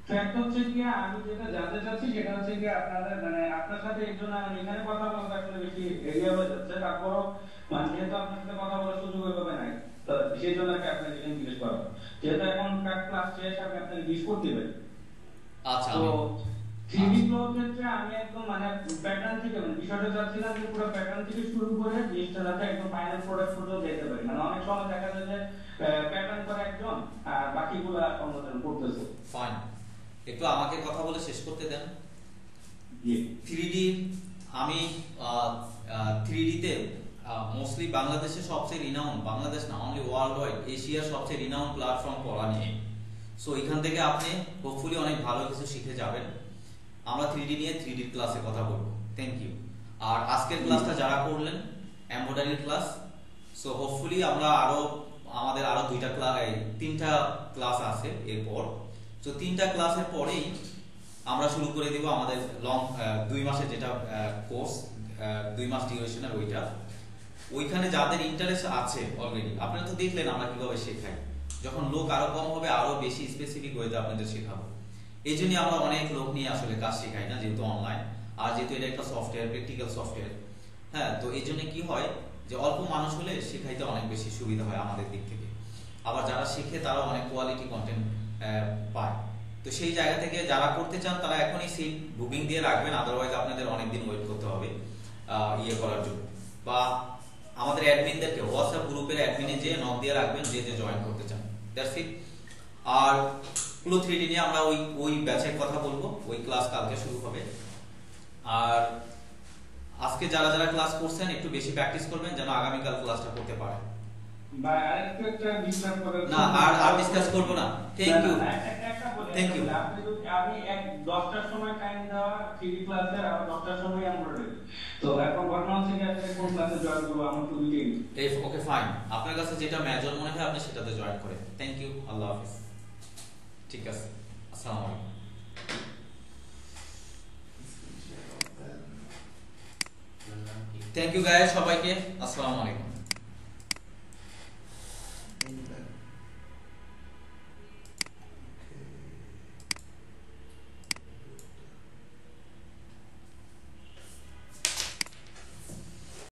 ফ্যাক্ট হচ্ছে কি আমি যেটা জানতে চাচ্ছি সেটা হচ্ছে কি আপনাদের মানে আপনার সাথে এই জন্য আমি এখানে কথা বলতে আসলে বেশি এরিয়া হয়ে যাচ্ছে, তারপরও মানে যেহেতু আপনার সাথে কথা বলার সুযোগ ওইভাবে নাই, তো সেই জন্য আর কি আপনাকে জিজ্ঞেস করা। যেহেতু এখন ক্লাস শেষ, আপনি আপনাকে জিজ্ঞেস করতে পারেন। আচ্ছা, তো 3D ফ্লোর ক্ষেত্রে আমি একদম মানে প্যাটার্ন থেকে, মানে বিষয়টা চাচ্ছিলাম যে পুরো প্যাটার্ন থেকে শুরু করে জিনিসটা যাতে একদম ফাইনাল প্রোডাক্ট পর্যন্ত যেতে পারি। মানে অনেক সময় দেখা যায় যে প্যাটার্ন করে একজন আর বাকিগুলা অন্যজন করতেছে। ফাইন, একটু আমাকে কথা বলে শেষ করতে দেন। জি। 3D আমি 3D তে মোস্টলি বাংলাদেশের সবচেয়ে রিনাউন্ড, বাংলাদেশ না অনলি ওয়ার্ল্ড ওয়াইড, এশিয়ার সবচেয়ে রিনাউন্ড প্ল্যাটফর্ম পড়া নিয়ে। সো এখান থেকে আপনি হোপফুলি অনেক ভালো কিছু শিখে যাবেন। আমরা 3D নিয়ে 3D ক্লাসে কথা বলবো। Thank you. আর আজকের ক্লাসটা যারা করলেন এমব্রয়ডারি ক্লাস, সো হোপফুলি আমরা আমাদের আরো 3টা ক্লাস আছে এরপর। সো 3টা ক্লাসের পরেই আমরা শুরু করে দিব আমাদের লং 2 মাসের যেটা কোর্স, 2 মাস ডিউরেশনের ওইখানে যাদের ইন্টারেস্ট আছে অলরেডি, আপনারা তো দেখলেন আমরা কিভাবে শেখাই। যখন লোক আরো কম হবে আরো বেশি স্পেসিফিক ওয়েতে আপনাদের শেখাবো। এই জন্যই আমরা অনেক লোক নিয়ে আসলে কাজ শেখাই না, যেহেতু অনলাইন আর যেহেতু এটা একটা সফটওয়্যার, প্র্যাকটিক্যাল সফটওয়্যার। হ্যাঁ, তো এই জন্য কি হয় যে অল্প মানুষ হলে শেখাইতে অনেক বেশি সুবিধা হয় আমাদের দিক থেকে। আবার যারা শিখে তারা অনেক কোয়ালিটি কন্টেন্ট পায়। তো সেই জায়গা থেকে যারা করতে চান তারা এখনই সিট বুকিং দিয়ে রাখবেন, আদারওয়াইজ আপনাদের অনেকদিন ওয়েট করতে হবে ইয়ে করার জন্য। বা আমাদের অ্যাডমিনদেরকে হোয়াটসঅ্যাপ গ্রুপের অ্যাডমিনে যেয়ে নক দিয়ে রাখবেন যে জয়েন করতে চান। That's it. আর পুরো 3D নিয়ে আমরা ওই ব্যাচের কথা বলবো, ওই ক্লাস কালকে শুরু হবে। আর আজকে যারা যারা ক্লাস করছেন একটু বেশি প্র্যাকটিস করবেন যেন আগামীকাল ক্লাসটা করতে পারেন। বা আরেকটু একটা ডিসকাস করার না, আর ডিসকাস করব না। Thank you, thank you. আমি 10টার সময় টাইম দেওয়া 3D ক্লাসে, আর 10টার সময় এমব্রয়ডারি। তো এখন ঘটনা হচ্ছে যে আপনি কোন ক্লাসে জয়েন করব, আমার তো দুইটাই। ওকে ফাইন, আপনার কাছে যেটা মেজর মনে হয় আপনি সেটাতে জয়েন করেন। থ্যাংক ইউ, আল্লাহ হাফেজ। ঠিক আছে, আসসালামু আলাইকুম। থ্যাংক ইউ গাইস, সবাইকে আসসালামু আলাইকুম।